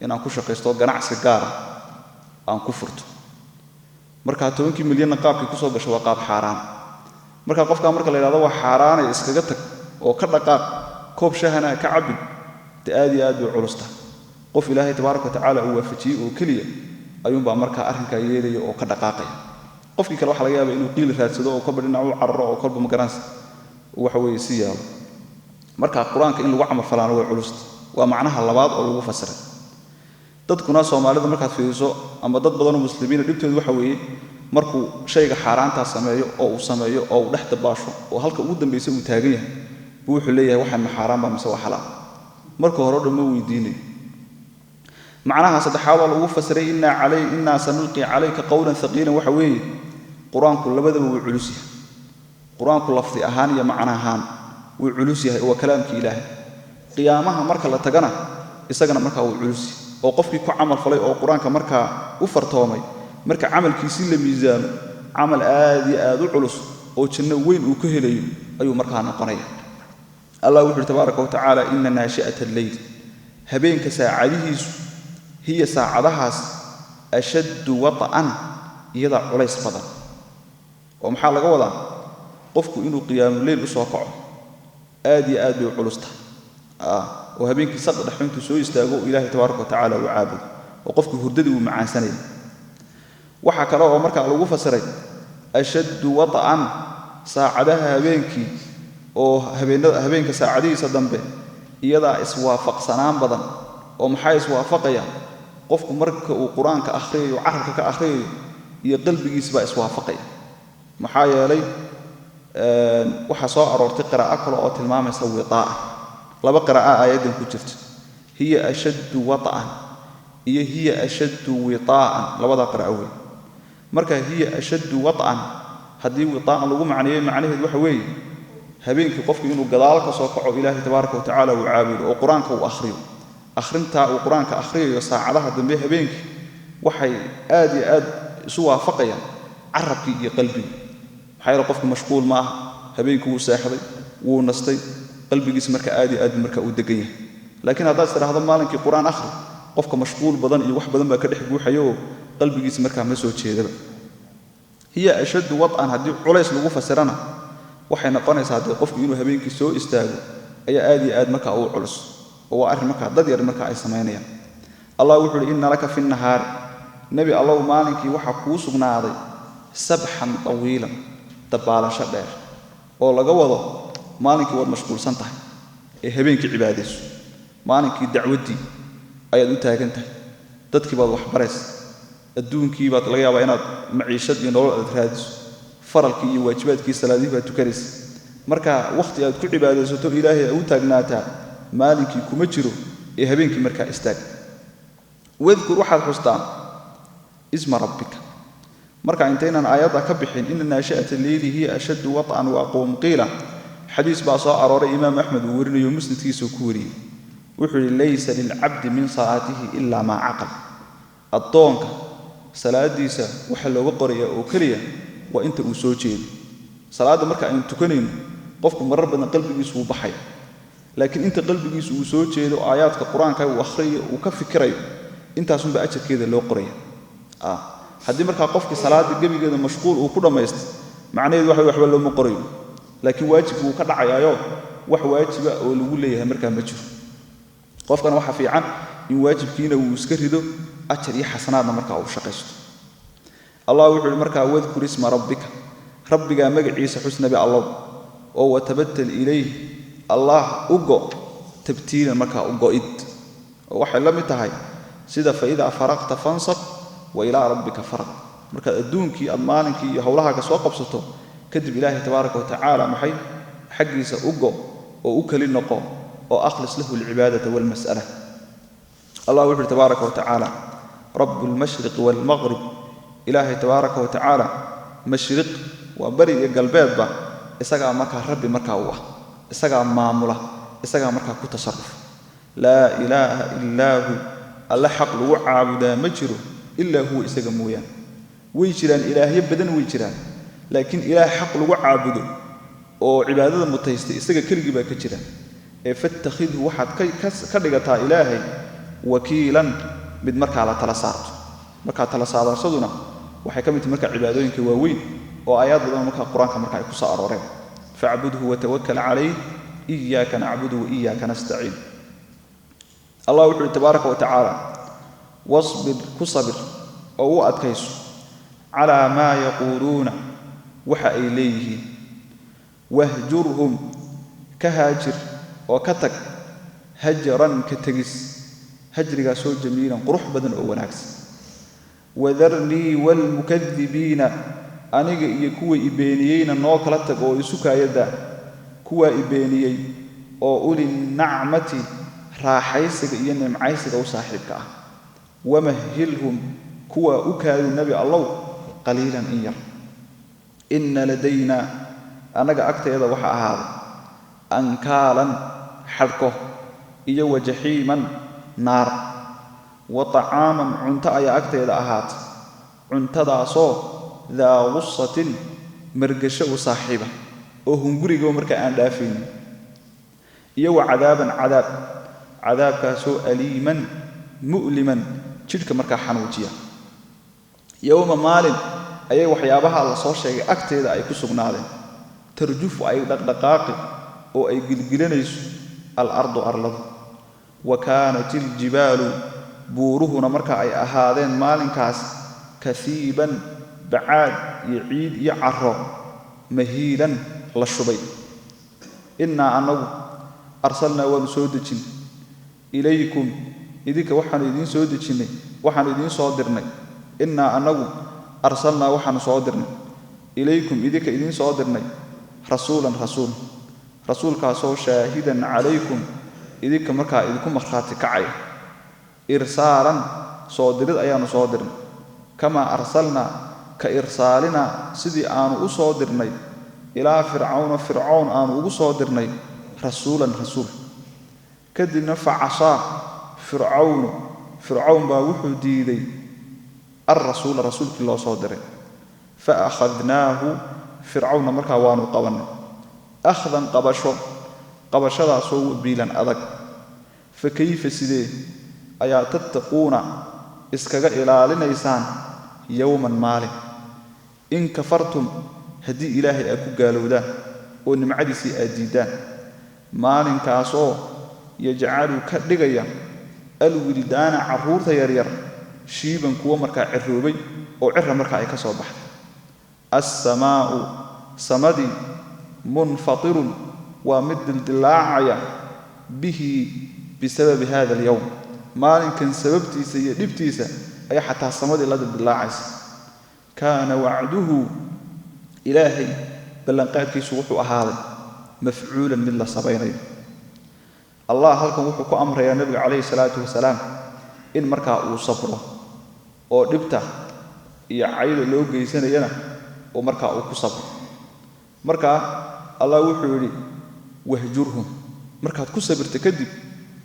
in aan ku shaqaysto ganacsi gaar ah aan ku furto marka 10 milyan qaabkii ku soo gashay waa qaab xaaraan marka qofka marka la yiraahdo waa xaaraan ay iskaga tag oo ka dhaqaaq koob shahana ka cabin taadi aad u culusta qof ilaahay tabaaraka taala uu waafajiyay oo kaliya ayuun baa marka arrinka yeelay oo ka dhaqaaqay qofkii kale waxa laga yaabaa inuu qiil raadsado oo ka badhina uu carro oo kolba magaran waxa weey si yaalo marka quraanka in lagu camal falaano way culusta waa macnaha labaad oo lagu fasiray dadkuna Soomaalida marka fiiriso ama dad badan oo muslimiin dhibtoodu waxa weeye markuu shayga xaaraanta sameeyo oo uu sameeyo oo uu dhaxda baasho oo halka ugu dambeysay uu taagan yahay wuxuu leeyahay waxaan ma xaraam ba mise waa xalaal marka hore dhama weydiinay macnaha saddexaad oo lagu fasiray inna sanulqi alayka qawlan thaqilan waxa weeye quraanku labadaba wuu culus yahay quraanku lafdi ahaan iyo macna ahaan wuu culus yahay oo kalaamki ilaahay qiyaamaha marka la tagana isagana marka wuu culus oo qofkii ku camal falay oo quraanka marka u fartoomay marka amalkiisi la miisaano amal aad u culus oo janno weyn uu ka helayo ayuu marka noqonaya الله وحده تبارك وتعالى إن ناشئة الليل هبين كساعدهيس هي ساعدهاس أشد وطئا يضع عليه صفدا ومحال قوضا قفكو إنه قيام الليل أسوقع آدي علسته وهبين كساق دحين تسوي استاغو إله تبارك وتعالى وعابد وقفكو هرددي ومعا سنين وحكى له ومركا على فسري أشد وطئا ساعدها هبينكي oo habeenka saacadiisa dambe iyada iswaafaqsanaan badan oo maxay iswaafaqaya qofku marka uu quraanka akhriyo carabka ka akhriyo iyo qalbigiisa ba iswaafaqaya maxaa yeelay waxa soo aroortay qiraa'o kale oo tilmaamaysa wiqaa laba qiraa'o aayadan ku jirta hiya ashaddu wata'an iyo hiya ashaddu wiqaa'an labada qiraa'o marka hiya ashaddu wata'an hadii wiqaa'an lagu macnaheedu waxa weeye habeenkii qofku inuu gadaal ka soo kaco ilaahay tabaaraka taala uu caabudo oo quraanka uu akhriyo akhrinta uu quraanka akhriyo saacadaha dambe habeenkii waxay aad isu waafaqayaan carabkii iyo qalbiga maxay qofku mashquul ma aha habeenkii uu seexday wuu nastay qalbigiisa marka aad marka uu degan yahay laakiin haddii tiraahdo maalinkii quraan akhri qofka mashquul badan iyo wax badan baa ka dhex buuxayo qalbigiisa marka ma soo jeedaba hiya ashad wad'an hadii culays lagu fasirana waxay noqonaysaa hadii qofku inuu habeenkii soo istaago ayaa aad marka uu culus oo arrin marka dad yar marka ay sameeyaan Allah wuxuu yiri inna laka fi an-nahar nabi Allah maalinkii waxa ku sugnaaday sabhan tawiilan dabaalasho dheer oo laga wado maalinkii wad mashquulsan tahay ee habeenkii cibaadayso maalinkii dacwadii ayaad u taagan tahay dadkii baad wax barays adduunkii baad laga yaabaa inaad maciishad iyo nolol aad raadiso faralkii iyo waajibaadkii salaadii baad tukanaysa marka waqti aad ku cibaadaysato ilaahay u taagnaata maalinkii kuma jiro ee habeenkii marka istaag wadkur waxaad xustaan isma rabbika marka intaynan aayada ka bixin in naashi'at al-layli hiya ashaddu wat'an wa aqwam qila xadiis baa soo arooray imaam ahmed uu warinayo musnadkiisa ku wariyay wuxuu laysa lil 'abdi min saatihi illa ma aqal adoonka salaadiisa waxa looga qorayaa oo kaliya waa inta uu soo jeedo salaada marka ay tukanayno qofku marar badan qalbigiisu uu baxay laakiin inta qalbigiisu uu soo jeedo aayaadka quraanka uu akhriyo uu ka fikirayo intaas unba ajarkeeda loo qoraya haddii marka qofkii salaada gabigeeda mashquul uu ku dhameesto macnaheedu waxba loo qorayo laakiin waajibku uu ka dhacayo wax waajiba oo lagu leeyahay marka ma jiro qofkan waxa fiican in waajibkiina uu iska rido ajar iyo xasanaadna marka uu shaqaysto الله وحول مركا واذكر اسم ربك ربك مجعيس حسن بالله وتبتل إليه الله أجو تبتيل مركا أجو إد وحلم تهاي سيدا فإذا فرغت فانصب وإلى ربك فرغ مركا الدونكي أمانكي حولها كسوق بسطه كذب الله تبارك وتعالى محي حقيس أجو وأكل النقاء وأخلص له العبادة والمسألة الله وحده تبارك وتعالى رب المشرق والمغرب إلهي تبارك وتعالى مشرق وبري قلبات با إساقا مركا ربي مركا هو إساقا معاملة إساقا مركا كتصرف لا إله إلا هو الله حق لو عابدا مجره إلا هو إساقا مويا ويجران إلهي بدن ويجران لكن إله حق لو عابده وعبادة متيستي إساقا كرقي با كجران فاتخذه واحد كدغتا إلهي وكيلا mid marka la tala saarto marka tala saarashaduna waxay kamid tahay marka cibaadooyinka waaweyn oo ayad badan marka quraanka marka ay ku soo arooreen fa'budhu wa tawakkal alayhi iyyaka na'budu wa iyyaka nasta'in Allah tabaaraka wa ta'ala wasbir kusabir oo adkayso ala ma yaquluna waxa ay leeyihiin wahjurhum kahajir oo ka tag hajran ka tagis هجري سو جميلا قروح بدن أو وناكس وذرني والمكذبين أنيق يكوى إبانيين النوك لتك أو يسوكا يدا كوى إبانيين أو أولي النعمة راحيسك إيانا معيسك أو صاحبك ومهلهم كوى أكاد النبي الله قليلا إياه إن لدينا أنيق أكتا يدا وحا هذا أنكالا حركه إيا وجحيما نار وطعاما عنت أي أكتر إذا أهات عنت داسو ذا غصة مرقشة وصاحبة وهم قريقوا مركا دافين يو عذابا عذاب كاسو أليما مؤلما تلك مركا حنوتيا يوم مال أي وحيابها الله صور شيء أكتر إذا أي كسبنا ترجف أي دقاقي أو أي قلقلنيس الأرض أرلض وكانت الجبال بورهنا مركا أي أهادين مالين كاس كثيبا بعاد يعيد يعرّ مهيلا للشبي إنا أنه أرسلنا ونسودجين إليكم إذيك وحن يدين سودجين وحن يدين صادرنا إنا أنه أرسلنا وحن صادرنا إليكم إذيك يدين صادرنا رسول كاسو شاهدا عليكم إذيك مركا إذيكم مرخاتي كعي إرسالا صادرد أيان صادرنا كما أرسلنا كإرسالنا سيدي آنو صادرنا إلى فرعون آنو صادرنا رسول كدنا فعصا فرعون باوحو ديدي الرسول الله صادره فأخذناه فرعون مركا وانو قوانا أخذا قبشا سو بيلا أدك فكيف سيدي أيا تتقون إسكاق إلى لنيسان يوما مالي إن كفرتم هدي إلهي أكو قالوا ده ونمعدسي أديدان مالين كاسو يجعل كدغيا الولدان عرورتا يرير شيبا كو مركا عروبي او عره مركا اي كسو بخ السماء سمدي منفطر ومد الدلاعيا به بسبب هذا اليوم مالين كان سببتيسا يدبتيسا اي حتى سمدي لا دلاعيس كان وعده إلهي بلنقادكيس وحو أهاضي مفعولا من الله صبيني الله هلكم وحو أمر يا نبي عليه الصلاة والسلام إن مركا وصبره ودبته يعيد لو جيسنا ينا ومركا وكصبر مركا الله وحو لي وهجرهم مركا تكسبر تكذب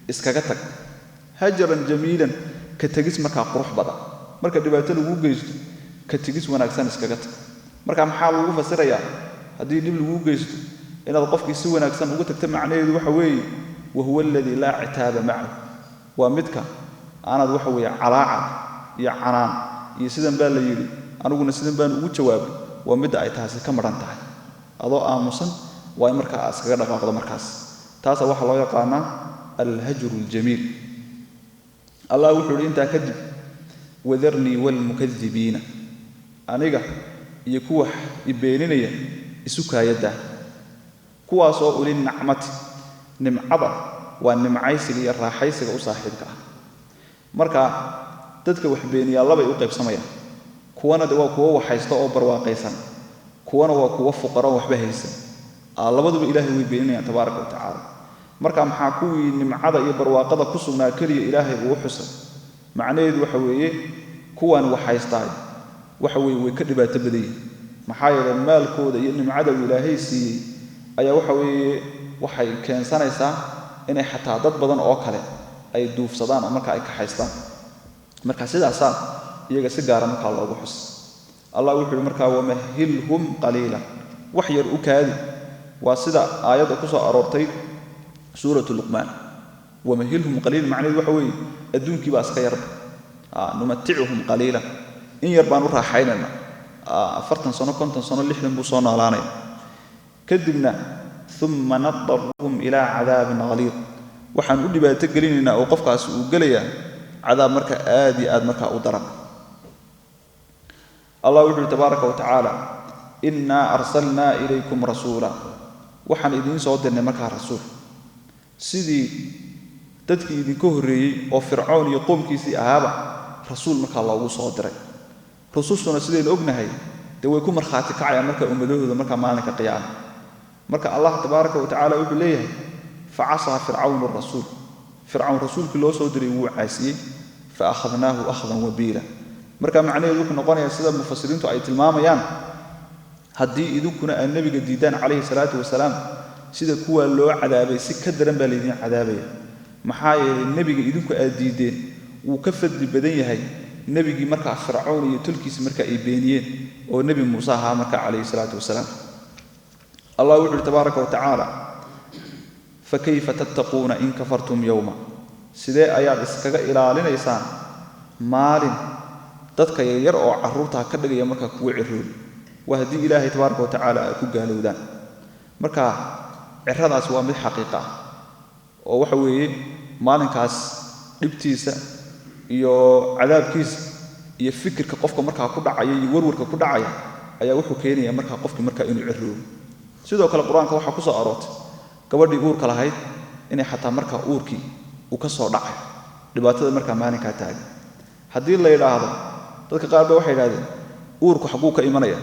اسكاغتك هجرا جميلا كتجس مركا قروح بدا مركا دباتو لو جيس كتجس وناكسان اسكاغتك marka maxaa lagu fasirayaa hadii dib lagu geysto inaad qofkii si wanaagsan ugu tagto macnaheedu waxa weeye huwa alladhi la itaaba ma'a wa midka aanad waxa weeye calaaca iyo canaan iyo sidan baa la yiri aniguna sidan baan ugu jawaabay waa mid ay taasi ka maran tahay adoo aamusan waa marka askaga dhaqaaqdo markaas taas waxa loo yaqaanaa al-hajr al-jamil Allah wuxuu inta kadib wadarni wal mukaththibina aniga iyo kuwa ibeeninaya isu kaayada kuwaas oo ulin nacmati nimcada waa nimcaysiga iyo raaxaysiga u saaxiibka ah marka dadka wax beeniya laba ay u qaybsamayaan kuwana waa kuwa waxaysto oo barwaaqaysan kuwana waa kuwa fuqara waxba haysan labaduba ilaahay way beeninayaan tabaaraka wa taala marka maxaa kuwii nimcada iyo barwaaqada ku sugnaa kaliya ilaahay uu xusay macnaheedu waxa weeye kuwan waxaystaa waxa weeye way ka dhibaato badan maxaa yeelay maalkooda iyo nimcada ilaahay siiyay ayaa waxa weeye waxay keensanaysaa inay xataa dad badan oo kale ay duufsadaan marka ay ka haystaan marka sidaas iyaga si gaar ah marka loogu xus Allah wuxuu marka wamahilhum qalila wax yar u kaadi waa sida aayada ku soo aroortay suuratul luqman wamahilhum qalil macnaheedu waxa weeye adduunkii baa iska yar numati'uhum qalila in yar baan u raaxaynayna 40 sano 50 sano 60 buu soo noolaanay kadibna thumma nadarhum ila adabin ghalid waxaan u dhibaato gelinaynaa oo qofkaas uu galaya cadaab marka aad iyo aad marka u daran Allah wuxuu tabaaraka wa ta'ala inna arsalna ilaykum rasula waxaan idin soo dirnay marka rasuul sidii dadkii idinka horeeyay oo fircoon iyo qoomkiisii ahaaba rasuul marka loogu soo diray rasuulsuna sideen ognahay way ku marxaati kacayaan marka ummadooda marka maalinka qiyaam marka Allah tabaaraka wa ta'ala wuxuu leeyahay fa'asa fir'aun ar-rasul fir'aun rasuulkii loo soo diray wuu caasiyay fa akhadnaahu akhdan wabila marka macnaheedu wuxuu noqonayaa sida mufassiriintu ay tilmaamayaan haddii idinkuna aan nabiga diidaan calayhi salaatu wasalaam sida kuwa loo cadaabay si ka daran baa leedin cadaabaya maxaa yeelay nabiga idinku aad diideen wuu ka fadli badan yahay nabigii marka fir'aun iyo tulkiisa marka ay beeniyeen oo nabi Muuse ahaa marka calayhi salaatu wasalaam Allah wuxuu tabaaraka wa ta'ala fakayfa tattaquuna in kafartum yawma sidee ayaad iskaga ilaalinaysaan maalin dadka yar oo caruurta ka dhigaya marka kuwa cirrood waa hadii ilaahay tabaaraka wa ta'ala ay ku gaalowdaan marka cirradaas waa mid xaqiiqo ah oo waxa weeye maalinkaas dhibtiisa iyo cadaabkiisa iyo fikirka qofka marka ku dhacaya iyo warwarka ku dhacaya ayaa wuxuu keenayaa marka qofkii marka inuu cirroodo sidoo kale quraanka waxa ku soo aroortay gabadhii uurka lahayd inay xataa marka uurkii uu ka soo dhacay dhibaatada marka maalinka taagan hadii la yiraahdo dadka qaar ba waxay yiraahdeen uurku xaquu ka imanaya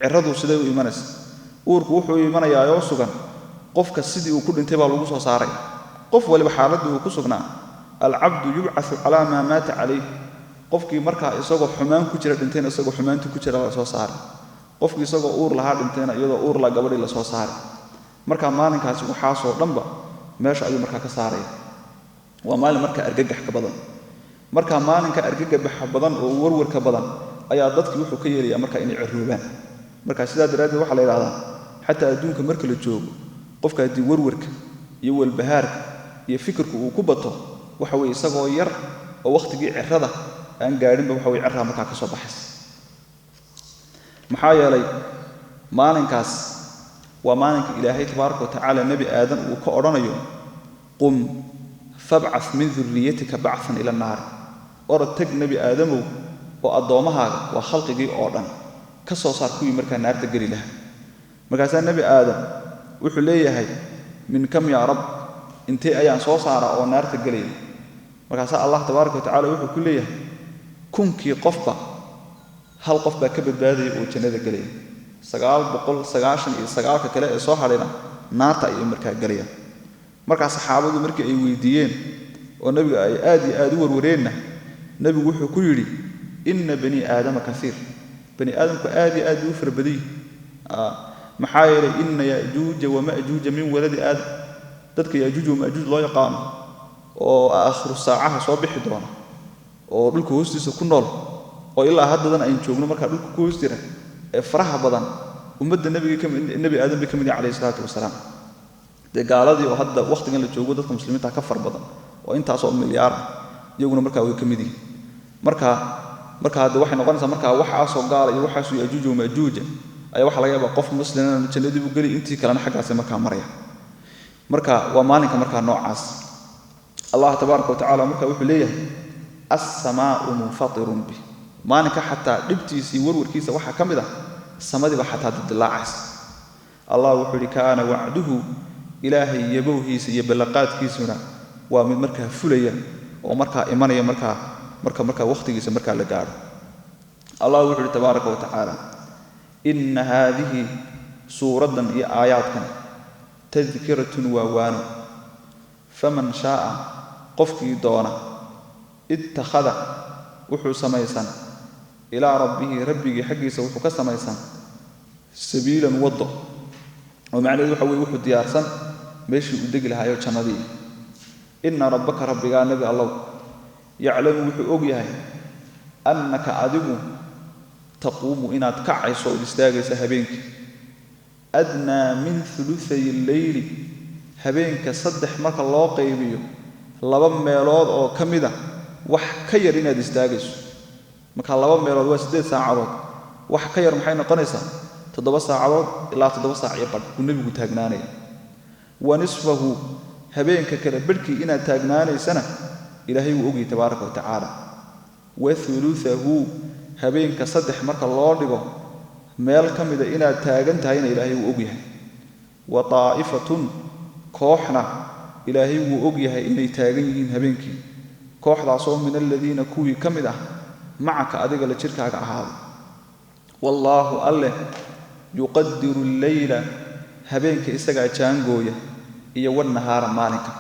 cirradu sidee u imanaysa uurku wuxuu imanayaa oo sugan qofka sidii uu ku dhintay baa lagu soo saaray qof waliba xaaladdu uu ku sugnaa al-abdu yub'athu ala ma mata alayhi qofkii marka isagoo xumaan ku jira dhintayna isagoo xumaantu ku jira la soo saaray qofkii isagoo uur lahaa dhintayna iyadoo uur la gabadhii la soo saaray marka maalinkaasi waxa soo dhanba meesha ayuu marka ka saaray waa maalin marka argagax ka badan marka maalinka argagax badan oo warwarka badan ayaa dadkii wuxuu ka yeelaya marka inay cirroobaan marka sidaa daraaddeed waxa la yiraahdaa xataa adduunka marka la joogo qofka hadii warwarka iyo walbahaarka iyo fikirku uu ku bato waxa weey isagoo yar oo waqtigii cirrada aan gaarin ba waxa weey cirrada marka ka soo baxay maxaa yeelay maalinkaas waa maalinka ilaahay tabaaraka wa ta'ala nabi aadan uu ka oranayo qum fab'ath min dhurriyyatika ba'than ila an-nar ortag nabi aadamow oo adoomahaaga waa khalqigii oo dhan ka soo saar kuwii marka naarta gali lahaa markaas nabi aadam wuxuu leeyahay min kam ya rab intee ayaan soo saara oo naarta galay markaas Allah tabaaraka wa ta'ala wuxuu ku leeyahay kunkii qofba hal qof baa ka badbaaday oo jannada galay 999 kale ee soo hadhayna naarta ay markaa galayaan marka saxaabadu markii ay weydiiyeen oo nabiga ay aad iyo aad u warwareena nabigu wuxuu ku yiri inna bani aadama kaseer bani aadamku aad iyo aad u farbadii maxaa yeelay inna yaajuuj wa maajuuj min waladi aadam dadka yaajuuj wa maajuuj loo yaqaan oo aakhiru saacaha soo bixi doona oo dhulka hoostiisa ku nool oo ilaa haddadan ay joogno marka dhulka ku hoostira ee faraha badan ummadda nabi aadam bi kamid yahay salaatu wasalaam gaaladii oo hadda waqtigan la joogo dadka muslimiinta ka far badan oo intaas oo milyaar iyaguna marka way kamid yihiin marka hadda waxay noqonaysaa marka waxa soo gaala iyo waxa soo yaajuuj wa maajuuj ayaa waxa laga yaabaa qof muslimin jannadii uu gali intii kalena xagaas marka maraya marka waa maalinka marka noocaas Allah tabaaraka wa ta'ala marka wuxuu leeyahay as-samaa'u munfatirun bi maalinka xataa dhibtiisii warwarkiisa waxa kamid ah samadiiba xataa dilaacaysa Allah wuxuu yiri kaana wa'duhu ilaahay yabowhiisa iyo balaqaadkiisuna waa mid marka fulaya oo marka imanaya marka waqtigiisa marka la gaaro Allah wuxuu yiri tabaaraka wa ta'ala inna hadhihi suuradan iyo aayaadkan tadhkiratun wa waano faman shaaa qofkii doona ittakhada wuxuu samaysan ilaa rabbihi rabbigii xaggiisa wuxuu ka samaysan sabiilan waddo oo macnaheedu waxa weeye wuxuu diyaarsan meeshii uu degi lahaayo jannadii inna rabbaka rabbigaa nabi allow yaclamu wuxuu og yahay annaka adigu taquumu inaad kacayso oo istaagaysa habeenkii adnaa min thuluthay alleyli habeenka 3 marka loo qaybiyo 2 meelood oo ka mid ah wax ka yar inaad istaagayso marka 2 meelood waa 8 saacadood wax ka yar maxay noqonaysaa 7 saacadood ilaa 7 saac iyo badh uu nabigu taagnaanaya wa nisfahu habeenka kale badhkii inaad taagnaanaysana ilaahay wuu ogyahay tabaaraka wa tacaala wa thuluthahu habeenka 3 marka loo dhigo meel ka mid ah inaad taagan tahayna ilaahay wuu ogyahay wa taa'ifatun kooxna ilaahay wuu ogyahay inay taagan yihiin habeenkii kooxdaasoo min aladiina kuwii ka mid ah macaka adiga la jirkaaga ahaaday wallaahu alleh yuqadiru alleyla habeenka isagaa jaangooya iyo wannahaara maalinka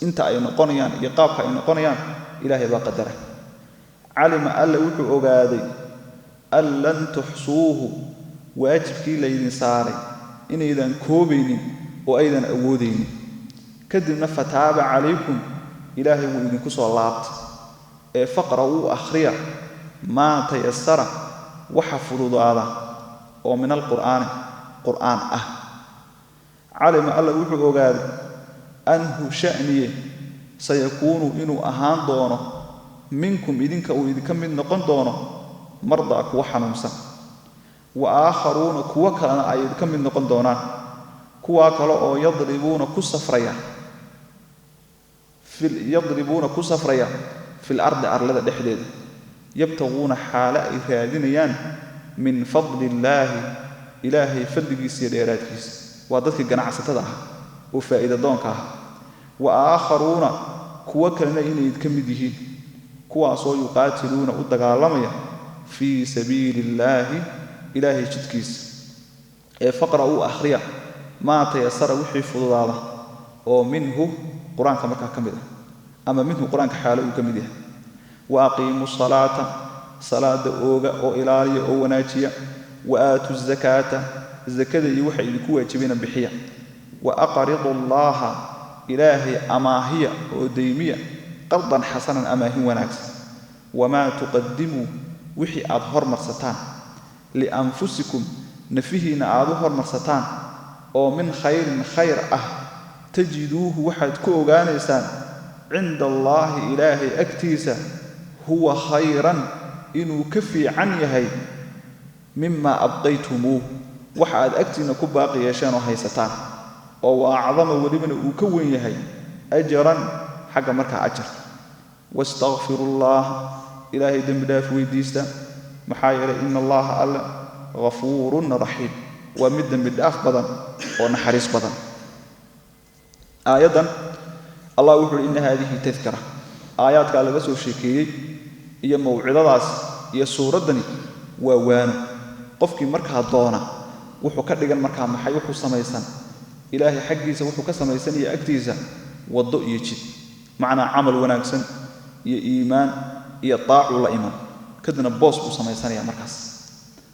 inta ay noqonayaan iyo qaabka ay noqonayaan ilaahay baa qadara calima alle wuxuu ogaaday an lan tuxsuuhu waajibkii laydin saaray inaydan koobaynin oo aydan awoodaynin kadibna fataaba calaykum ilaahay wuu idinku soo laabtay ee faqra'uu akhriya maa tayassara waxa fududaada oo min alqur'aani qur'aan ah calima alla wuxuu ogaaday anhu sha'niye sayakuunu inuu ahaan doono minkum idinka uu idinka mid noqon doono mardaa kuwa xanuunsan wa aakharuuna kuwa kalena ay idinka mid noqon doonaan kuwaa kale oo yadribuuna ku safraya fil ardi arlada dhexdeeda yabtaguuna xaale ay raadinayaan min fadli illaahi ilaahay fadligiisa iyo dheeraadkiisa waa dadkii ganacsatada ah oo faa'iida doonka ah wa aakharuuna kuwa kalena inay idinka mid yihiin kuwaasoo yuqaatiluuna u dagaalamaya fii sabiili illaahi ilaahay jidkiisa ee faqra'uu akhriya maa tayassara wixii fududaada oo minhu qur-aanka markaa ka mid ah ama minhu qur-aanka xaalo uu ka mid yahay wa aqiimu salaata salaada ooga oo ilaaliya oo wanaajiya wa aatu zakaata zakada iyo waxa idinku waajibina bixiya wa aqridu allaha ilaahay amaahiya oo daymiya qardan xasanan amaahin wanaagsan wamaa tuqadimuu wixii aad hormarsataan lianfusikum nafihiina aad u hormarsataan oo min khayrin khayr ah tajiduuhu waxaad ku ogaanaysaan cinda allaahi ilaahay agtiisa huwa khayran inuu ka fiican yahay mimaa abqaytumuuh waxa aad agtiina ku baaqi yeesheen oo haysataan oo wa acdama welibana uu ka weyn yahay ajaran xagga markaa ajarka wastakfiru llah ilaahay dembi dhaaf weydiista maxaa yeelay ina allaha alle ghafuurun raxiim waa mid dembi dhaaf badan oo naxariis badan aayaddan allah wuxuu yidhi inna haadihi tadkara aayaadkaa laga soo sheekeeyey iyo mawcidadaas iyo suuraddani waa waano qofkii markaa doona wuxuu ka dhigan markaa maxay wuxuu samaysan ilaahay xaggiisa wuxuu ka samaysan iyo agtiisa waddo iyo jid macnaa camal wanaagsan iyo iimaan iyo taacu la iman kadibna boos buu samaysanaya markaas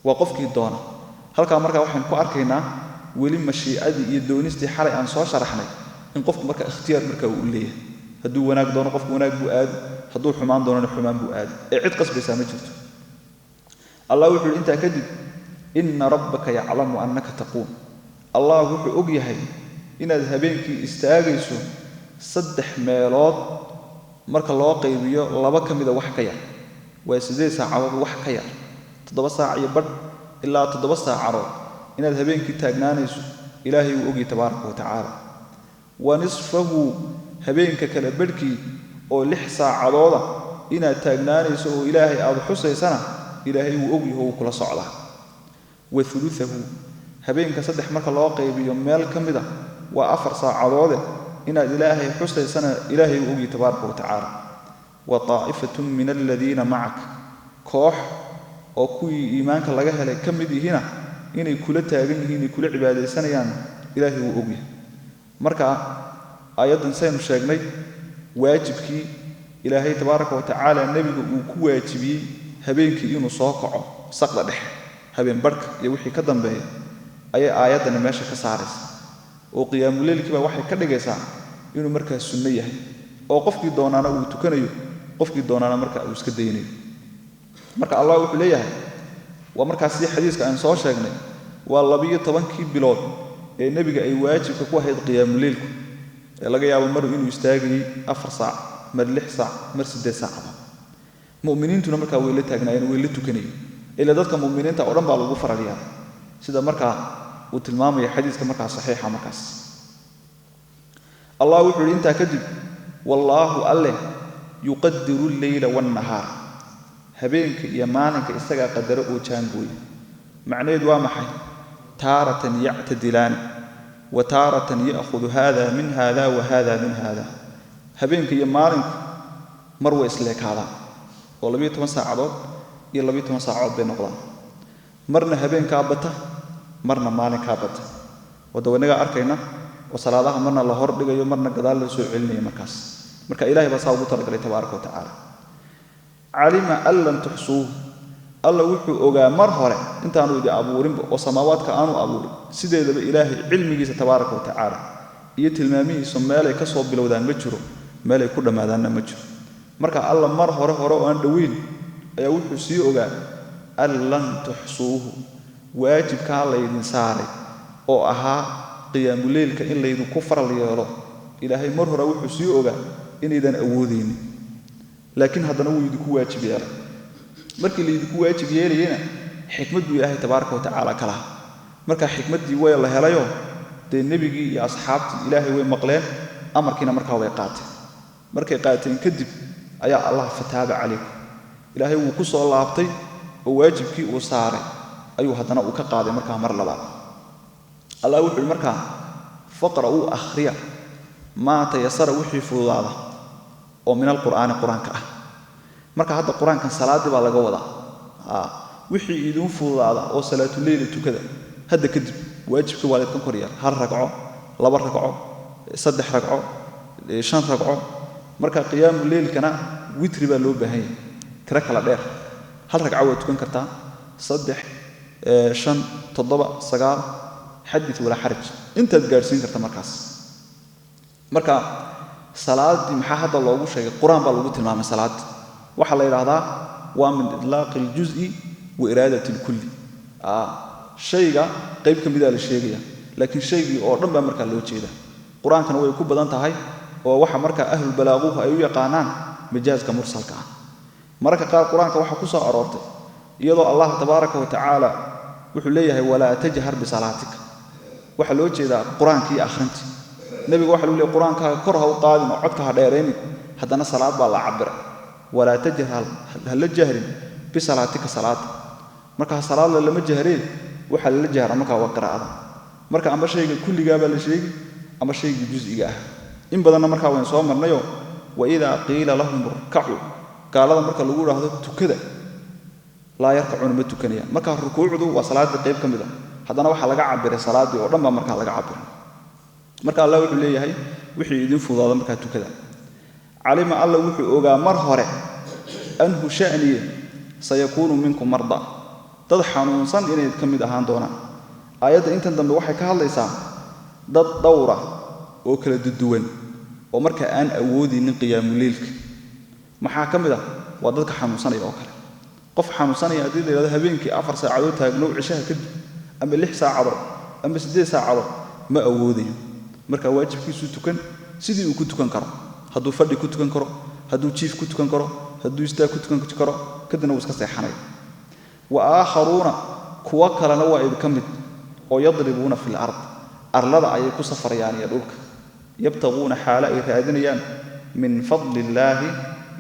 waa qofkii doona halkaa markaa waxaan ku arkaynaa weli mashiicadii iyo doonistii xalay aan soo sharaxnay in qofku markaa ikhtiyaar markaa uu leeyahay hadduu wanaag doono qofku wanaag buu aadi hadduu xumaan doonana xumaan buu aadi ee cid qasbaysaa ma jirto allah wuxuu yidhi intaa kadib inna rabbaka yaclamu annaka taquum allah wuxuu og yahay inaad habeenkii istaagayso 3 meelood marka loo qaybiyo 2 ka mida wax ka yar waa 8 saacadood wax ka yar 7 saac iyo badh ilaa 7 saacadood inaad habeenkii taagnaanayso ilaahay wuu ogyahay tabaaraka wa tacaala wa nisfahu habeenka kale badhkii oo 6 saacadooda inaad taagnaanayso oo ilaahay aad xusaysana ilaahay wuu ogyahay oo kula socdaa wa thuluthahu habeenka 3 marka loo qaybiyo meel ka mida waa 4 saacadoode inaad ilaahay xusaysana ilaahay wuu ogyahay tabaaraka wa tacaala wa taa'ifatun min aladiina macak koox oo kuwii iimaanka laga helay ka mid yihiina inay kula taagan yihiin inay kula cibaadaysanayaan ilaahay wuu ogyahay marka aayadan saynu sheegnay waajibkii ilaahay tabaaraka wa tacaala nebiga uu ku waajibiyey habeenkii inuu soo kaco saqda dhexe habeen barhka iyo wixii ka dambeeya ayay aayadani meesha ka saaraysa oo qiyaamuleylkii baa waxay ka dhigaysaa inuu markaas sunno yahay oo qofkii doonaana uu tukanayo qofkii doonaana markaa uu iska daynayo marka allah wuxuu leeyahay waa markaas si xadiiska aan soo sheegnay waa 12 bilood ee nebiga ay waajibka ku ahayd qiyaamuleylku ee laga yaabo mar inuu istaagay 4 saac mar 6 saac mar 8 saac mu'miniintuna markaa way la taagnaayeen way la tukanayeen ila dadka mu'miniinta oo dhan baa lagu faraliyaa sida markaa uu tilmaamay xadiiska markaa saxiixa markaas allah wuxuu inta kadib wallahu alle yuqaddiru al-layla wan-nahar habeenka iyo maalinka isaga qadaro oo jaangooy macnaheedu waa maxay taaratan ya'tadilan wa taaratan ya'khudhu hadha min hadha wa hadha min hadha habeenka iyo maalinku mar way isleekaada oo 12 saacadood iyo 12 saacadood bay noqdaan marna habeenka bata marna maalinka bata wadawanaga arkayna oo salaadaha marna la hor dhigayo marna gadaal la soo celinayo markaas marka ilaahay baa saa ugu talagalay tabaaraka wa tacaala alima allan tuhsuu alla wuxuu ogaa mar hore intaanu idin abuurin oo samaawaadka aanu abuurin sideedaba ilaahay cilmigiisa tabaaraka wa tacaala iyo tilmaamihiisa meelay ka soo bilowdaan ma jiro meelay ku dhamaadaanna ma jiro marka alla mar hore oo aan dhaweyn ayaa wuxuu sii ogaa allan tuhsuuhu waajibka la idin saaray oo ahaa qiyaamuleylka in la idin ku faral yeelo ilaahay mar hore wuxuu sii ogaa inaydan awoodeen laakiin haddana wuu idinku waajib yeelay markii la idinku waajib yeelayna xikmadu ilaahay tabaaraka wa tacaala kala marka xikmadii way la helayo de nabigi iyo asxaabtii ilaahay way maqleen amarkiina markaa way qaateen markay qaateen kadib ayaa allah fataaba calaykum ilaahay wuu ku soo laabtay oo waajibkii uu saaray ayuu haddana uu ka qaaday markaa mar labaad allah wuxuu markaa faqra'u akhriya ma tayassara wixii fududaada oo min alqur'aan quraanka ah marka hadda quraankan salaadii baa laga wadaa wixii idin fududaada oo salaatul leyl tukada hadda kadib waajibka waalidkan koriya hal ragco laba ragco saddex ragco shan ragco marka qiyaamul leylkana witri baa loo baahan yahay tira kala dheer hal ragco waa tukan kartaa saddex shan toddoba sagaal xadith wala xaraj intaad gaarsiin kartaa markaas marka salaadii maxaa hadda loogu sheegay quraan baa lagu tilmaamay salaad waxa la yiraahdaa waa min idlaaq al-juz'i wa iraadati al-kulli shayga qayb kamid ah la sheegaya laakiin shaygii oo dhan baa markaa loo jeedaa quraankana way ku badan tahay oo waxa markaa ahlul balaaguhu ay u yaqaanaan majaazka mursalka ah marka qaar quraanka waxa ku soo aroortay iyadoo allah tabaaraka wa tacaala wuxuu leeyahay wala tajhar bi salaatika waxa loo jeedaa quraankii akhrinti nabiga waxa uu leeyahay quraanka kor ha u qaadin oo codka ha dheereen haddana salaad baa la cabir wala tajhar hal jahrin bi salaatika salaat marka salaad lama jahreen waxa la jahra marka waa qiraa'ada marka amba shayga kulliga baa la sheegi ama shayga juz'iga ah in badan marka waan soo marnayo wa idha qila lahum ruk'u qaalada marka lagu raahdo tukada la yarkacuuna ma tukanayaan marka rukuucdu waa salaada qayb kamid ah haddana waxa laga cabiray salaadii oo dhan baa marka laga cabiray marka allah wuxuu leeyahay wixii idin fududaada marka tukada alima allah wuxuu ogaa mar hore anhu sha'ni sayakunu minkum marda dad xanuunsan inay kamid ahaan doonaan aayadda intan dambe waxay ka hadlaysaa dad dhowra oo kala duwan oo marka aan awoodin qiyaamul leylka maxaa kamid ah waa dadka xanuunsanaya oo kale qof xanuunsanaya hadii la yiraahdo habeenkii 4 saacadood taagno cishaha kadib ama 6 saacadood ama 8 saacadood ma awoodayo marka waajibkiisu tukan sidii uu ku tukan karo hadduu fadhi ku tukan karo hadduu jiif ku tukan karo hadduu istaag ku tukan karo kadibna uu iska seexanayo wa aakharuuna kuwa kalena waa id kamid oo yadribuuna fil ard arlada ayay ku safarayaan iyo dhulka yabtaguuna xaala ay raadinayaan min fadlillaahi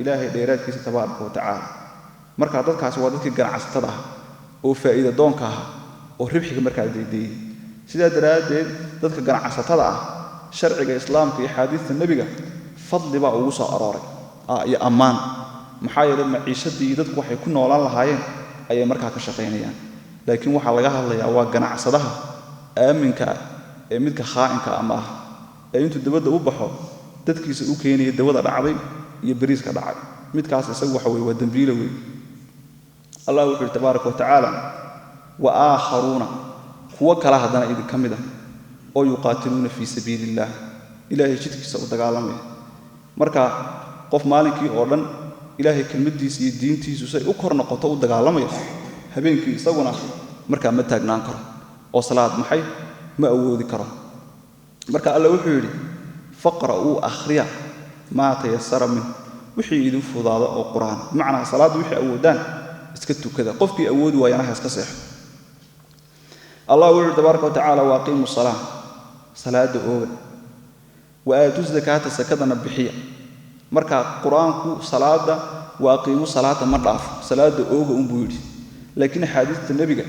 ilaahay dheeraadkiisa tabaaraka wa tacaala marka dadkaas waa dadkii ganacsatada ah oo faa'iido doonka ah oo ribxiga markaa deedeeyay sidaa daraadeed dadka ganacsatada ah sharciga islaamka iyo xadiiska nabiga fadli baa ugu soo arooray iyo amaan maxaa yeelay maciishadii dadku waxay ku noolaan lahaayeen ayay markaa ka shaqeynayaan laakiin waxa laga hadlayaa waa ganacsadaha aaminka ee midka khaa'inka ama ee intuu dibadda u baxo dadkiisa u keenaya dawada dhacday iyo bariiska dhacay midkaas isagu waxa weeye waa dambiile weey Allah wuxuu tabaaraka wa ta'ala wa aakharuna kuwa kala hadana idin kamida oo yuqaatiluna fi sabiilillah ilaahay jidkiisa u dagaalamay marka qof maalinkii oo dhan ilaahay kelmadiisa iyo diintiisa say u kor noqoto u dagaalamay habeenkii isaguna marka ma taagnaan karo oo salaad maxay ma awoodi karo marka Allah wuxuu yiri faqra'u akhriya ma tayassara min wixii idin fudaada oo quraan macna salaad wixii awoodaan iska tukada qofkii awoodi waayana iska seexo Allah wuxuu tabaaraka wa ta'ala waqimu salaah salaada ooga wa aatu zakata sakadana bixiya marka quraanku salaada waqimu salaata ma dhaaf salaada ooga buu yiri laakiin xadiiska nabiga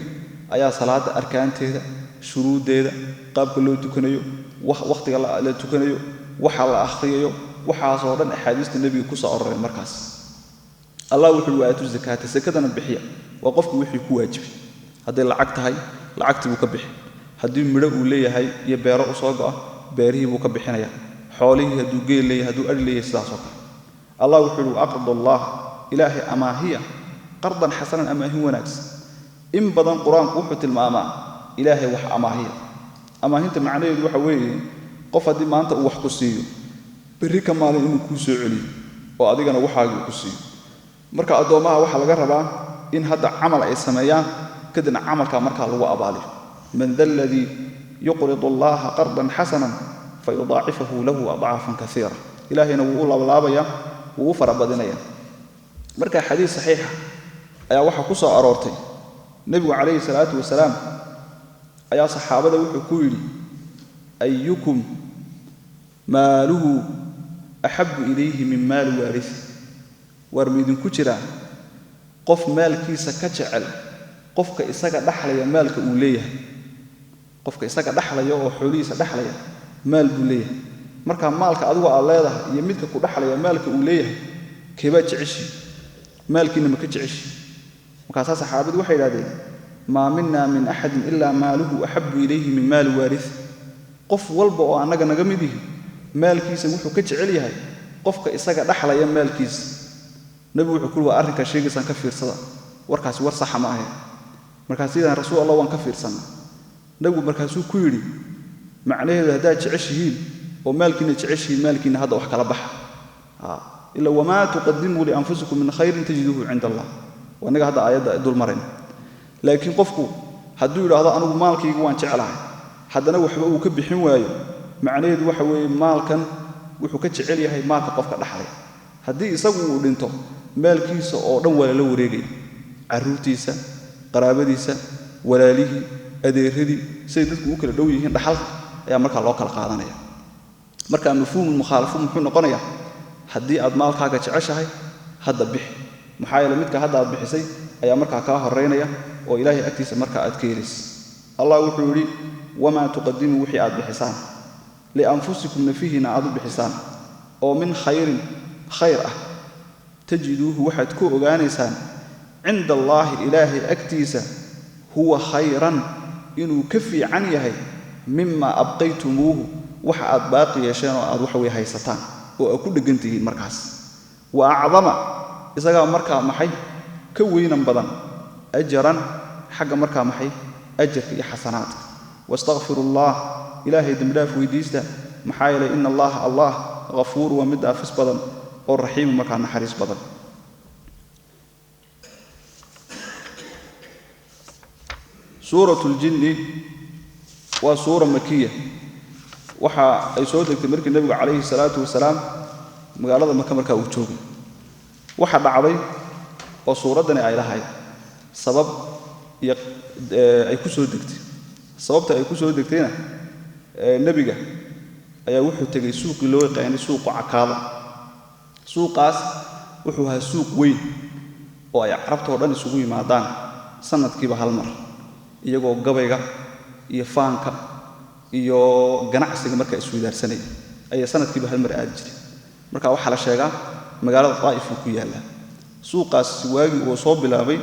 ayaa salaada arkaanteeda shuruudeeda qaabka loo tukanayo waqtiga la tukanayo waxa la akhriyo waxaas oo dhan xadiiska nabiga ku soo aroray markaas Allah wuxuu waatu zakata sakadana bixiya waa qofku wixii ku waajibay haddii lacag tahay lacagtii buu ka bixi haddii midho uu leeyahay iyo beero u soo go'o beerihii buu ka bixinaya xoolihii hadduu geel leeyahay hadduu ari leeyahay sidaas oo kale Allah wuxuu aqdallah ilaahi amaahiya qardan hasanan amaahin wanaagsan in badan quraanku wuxuu tilmaamaa ilaahi wax amaahiya amaahinta macnaheedu waxa weeye qof haddii maanta uu wax ku siiyo berri ka maalin inuu ku soo celiyo oo adigana waxaagu ku siiyo marka adoomaha waxa laga rabaa in hadda amal ay sameeyaan kadibna amalka marka lagu abaaliyo man dalladhi yuqridu allaha qardan hasanan fayudaa'ifahu lahu ad'afan kathira ilaahina wuu laablaabaya wuu farabadinaya marka xadiis saxiix ayaa waxa ku soo aroortay nabiga kaleey salaatu wasalaam ayaa saxaabada wuxuu ku yiri ayyukum maaluhu ahabbu ilayhi min maal waarith warmidin ku jira qof maalkiisa ka jecel qofka isaga dhaxlaya maalka uu leeyahay qofka isaga dhaxlaya oo xoolihiisa dhaxlaya maal buu leeyahay marka maalka adigu aad leedahay iyo midka ku dhaxlaya maalka uu leeyahay keeba jeceshay maalkiina ma ka jeceshay marka saxaabadu waxay yiraahdeen ma minna min ahad illa maaluhu ahabbu ilayhi min maal waarith qof walba oo anaga naga mid yahay maalkiisa wuxuu ka jecel yahay qofka isaga dhaxlaya maalkiisa nabigu wuxuu ku waa arrinka sheegaysan ka fiirsada warkaas war sax ma aha markaas sidaan rasuul Allah waan ka fiirsanaa nabigu markaas uu ku yiri macnaheedu hadaa jeceshiin oo maalkiina jeceshiin maalkiina hada wax kala baxa illa wama tuqaddimu li anfusikum min khairin tajiduhu 'inda Allah wanaga hada aayada dul marin laakiin qofku haduu yiraahdo anigu maalkayga waan jecelahay hadana waxba uu ka bixin waayo macnaheedu waxa weeye maalkan wuxuu ka jecel yahay maalka qofka dhaxlay hadii isagu uu dhinto maalkiisa oo dhan wala la wareegay caruurtiisa qaraabadiisa walaalihi adeeradii say dadku u kala dhow yihiin dhaxal ayaa marka loo kala qaadanaya marka mafhuum mukhaalif muxuu noqonaya hadii aad maalkaaga jeceshahay hadda bix maxaa yeelay midka hadda aad bixisay ayaa marka ka horeynaya oo ilaahay agtiisa marka aad ka helayso Allah wuxuu yiri wama tuqaddimu wixii aad bixisaan li anfusikum nafihina aad bixisaan oo min khayrin khayr ah tajiduhu waxaad ku ogaanaysaan inda Allah ilaahi agtiisa huwa khayran inuu ka fiican yahay mimma abqaytumuhu waxa aad baaqi yeesheen oo aad wax way haysataan oo aad ku dhagantihiin markaas wa a'zama isaga marka maxay ka weynan badan ajran xaga marka maxay ajrka iyo xasanaadka wastaghfirullah ilaahi damdaaf weydiista maxaa yeelay in Allah ghafuur wa mid afis badan oo rahiim marka naxariis badan suuratul jinni waa suura makkiya waxa ay soo degtay markii nabiga kaleey salaatu wasalaam magaalada Makka marka uu joogay waxa dhacday oo suuradan ay lahayd sabab ay ku soo degtay sababta ay ku soo degtayna nabiga ayaa wuxuu tagay suuqii loo yaqaan suuqa Akaada suuqaas wuxuu ahaa suuq weyn oo ay carabta oo dhan isugu yimaadaan sanadkiiba hal mar iyagoo gabayga iyo faanka iyo ganacsiga marka isku wadaarsanay ay sanadkiiba hal mar aad jiray marka waxa la sheegaa magaalada Taif ku yaala suuqaas waagi oo soo bilaabay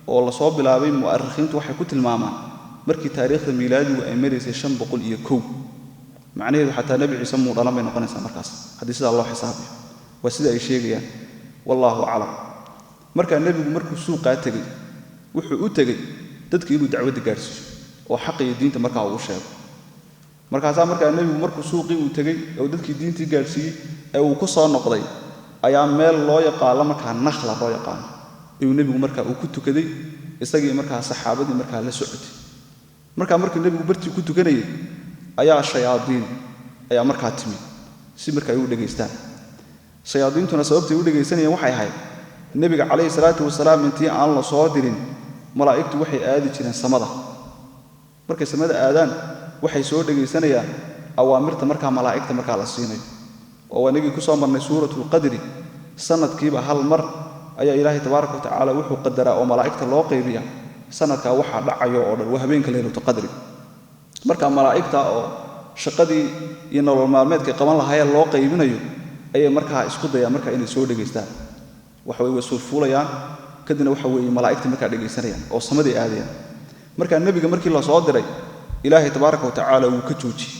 oo la soo bilaabay mu'arrikhiintu waxay ku tilmaamaan markii taariikhda miilaadigu ay mareysay 501 macnaheedu xataa nabi ciise muu dhalan bay noqonaysaa markaas haddii sidaa loo xisaabiyo waa sida ay sheegayaan wallaahu aclam markaa nebigu markuu suuqaa tegey wuxuu u tegey dadka inuu dacwadda gaadhsiiyo oo xaqa iyo diinta markaa uu sheego markaasaa markaa nebigu markuu suuqii uu tegey oo dadkii diintii gaadhsiiyey ee uu ku soo noqday ayaa meel loo yaqaano markaa nakhla loo yaqaano ayuu nebigu markaa uu ku tukaday isagii markaa saxaabadii markaa la socotay markaa markii nebigu bartii ku tukanayay ayaa shayaadiin ayaa markaa timi si markaa ay u dhegaystaan shayaadiintuna sababtay u dhegaysanayeen waxay ahayd nebiga calayhi salaatu wasalaam intii aan la soo dirin malaa'igtu waxay aadi jireen samada markay samada aadaan waxay soo dhegaysanayaan awaamirta markaa malaa'igta markaa la siinayo oo anagii ku soo marnay suuratul qadri sanadkiiba hal mar ayaa ilaahay tabaaraka wa tacaala wuxuu qadaraa oo malaa'igta loo qaybiya sanadkaa waxaa dhacayo oo dhan waa habeenka laylatul qadri markaa malaa'igta oo shaqadii iyo nolol maalmeedkay qaban lahaayeen loo qaybinayo ayay markaa isku dayaan markaa inay soo dhegaystaan waxa way suurfuulayaan kadibna waxa weeye malaa'igta markaa dhegaysanayaan oo samadii aadayaan markaa nebiga markii la soo diray ilaahay tabaaraka wa tacaala wuu ka joojiyey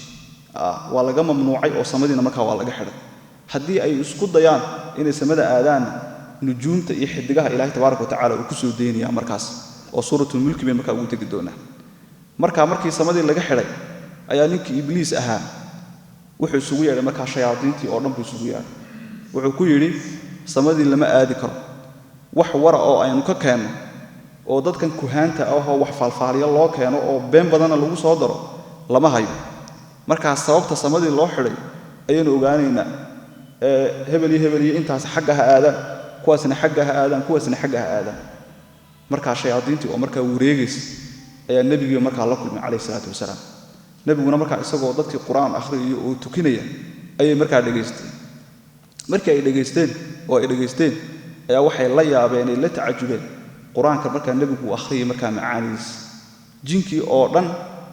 waa laga mamnuucay oo samadiina markaa waa laga xidhay haddii ay isku dayaan inay samada aadaan nujuumta iyo xidigaha ilaahay tabaaraka wa tacaala uu ku soo deynaya markaas oo suuratul mulki bay markaa ugu tegi doonaa markii samadii laga xidhay ayaa ninkii ibliis ahaa wuxuu isugu yeedhay markaa shayaadiintii oo dhan buu isugu yeedhay wuxuu ku yidhi samadii lama aadi karo wax wara oo aynu ka keenno oo dadkan kuhaanta ah oo wax faalfaaliya loo keeno oo been badanna lagu soo daro lama hayo markaa sababta samadii loo xidhay ayaynu ogaanaynaa hebel iyo intaas xagga ha aadaan kuwaasna xagga ha aadaan kuwaasna xagga ha aadaan markaa shayaadiintii oo markaa wareegaysa ayaa nebigiiba markaa la kulmay calayhi salaatu wasalaam nebiguna markaa isagoo dadkii qur-aan akhriyayo oo tukinaya ayay markaa dhegaysteen markii ay dhegaysteen ayaa waxay la yaabeen ay la tacajubeen qur-aanka markaa nebigu uu akhriyay markaa macaanidiisa jinkii oo dhan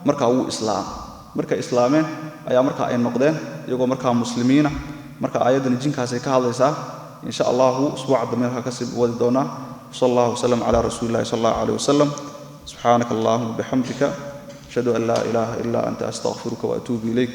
markaa wuu islaamay markay islaameen ayaa markaa ay noqdeen iyagoo markaa muslimiina markaa aayaddani jinkaasay ka hadlaysaa in sha allahu usbuuca dambe markaa kasii wadi doonaa sal allahu wasalam calaa rasuuli illahi sal allahu calayh wasalam subxaanaka allahuma bixamdika ashhadu an laa ilaaha ilaa anta astaqfiruka waatuubu ilayk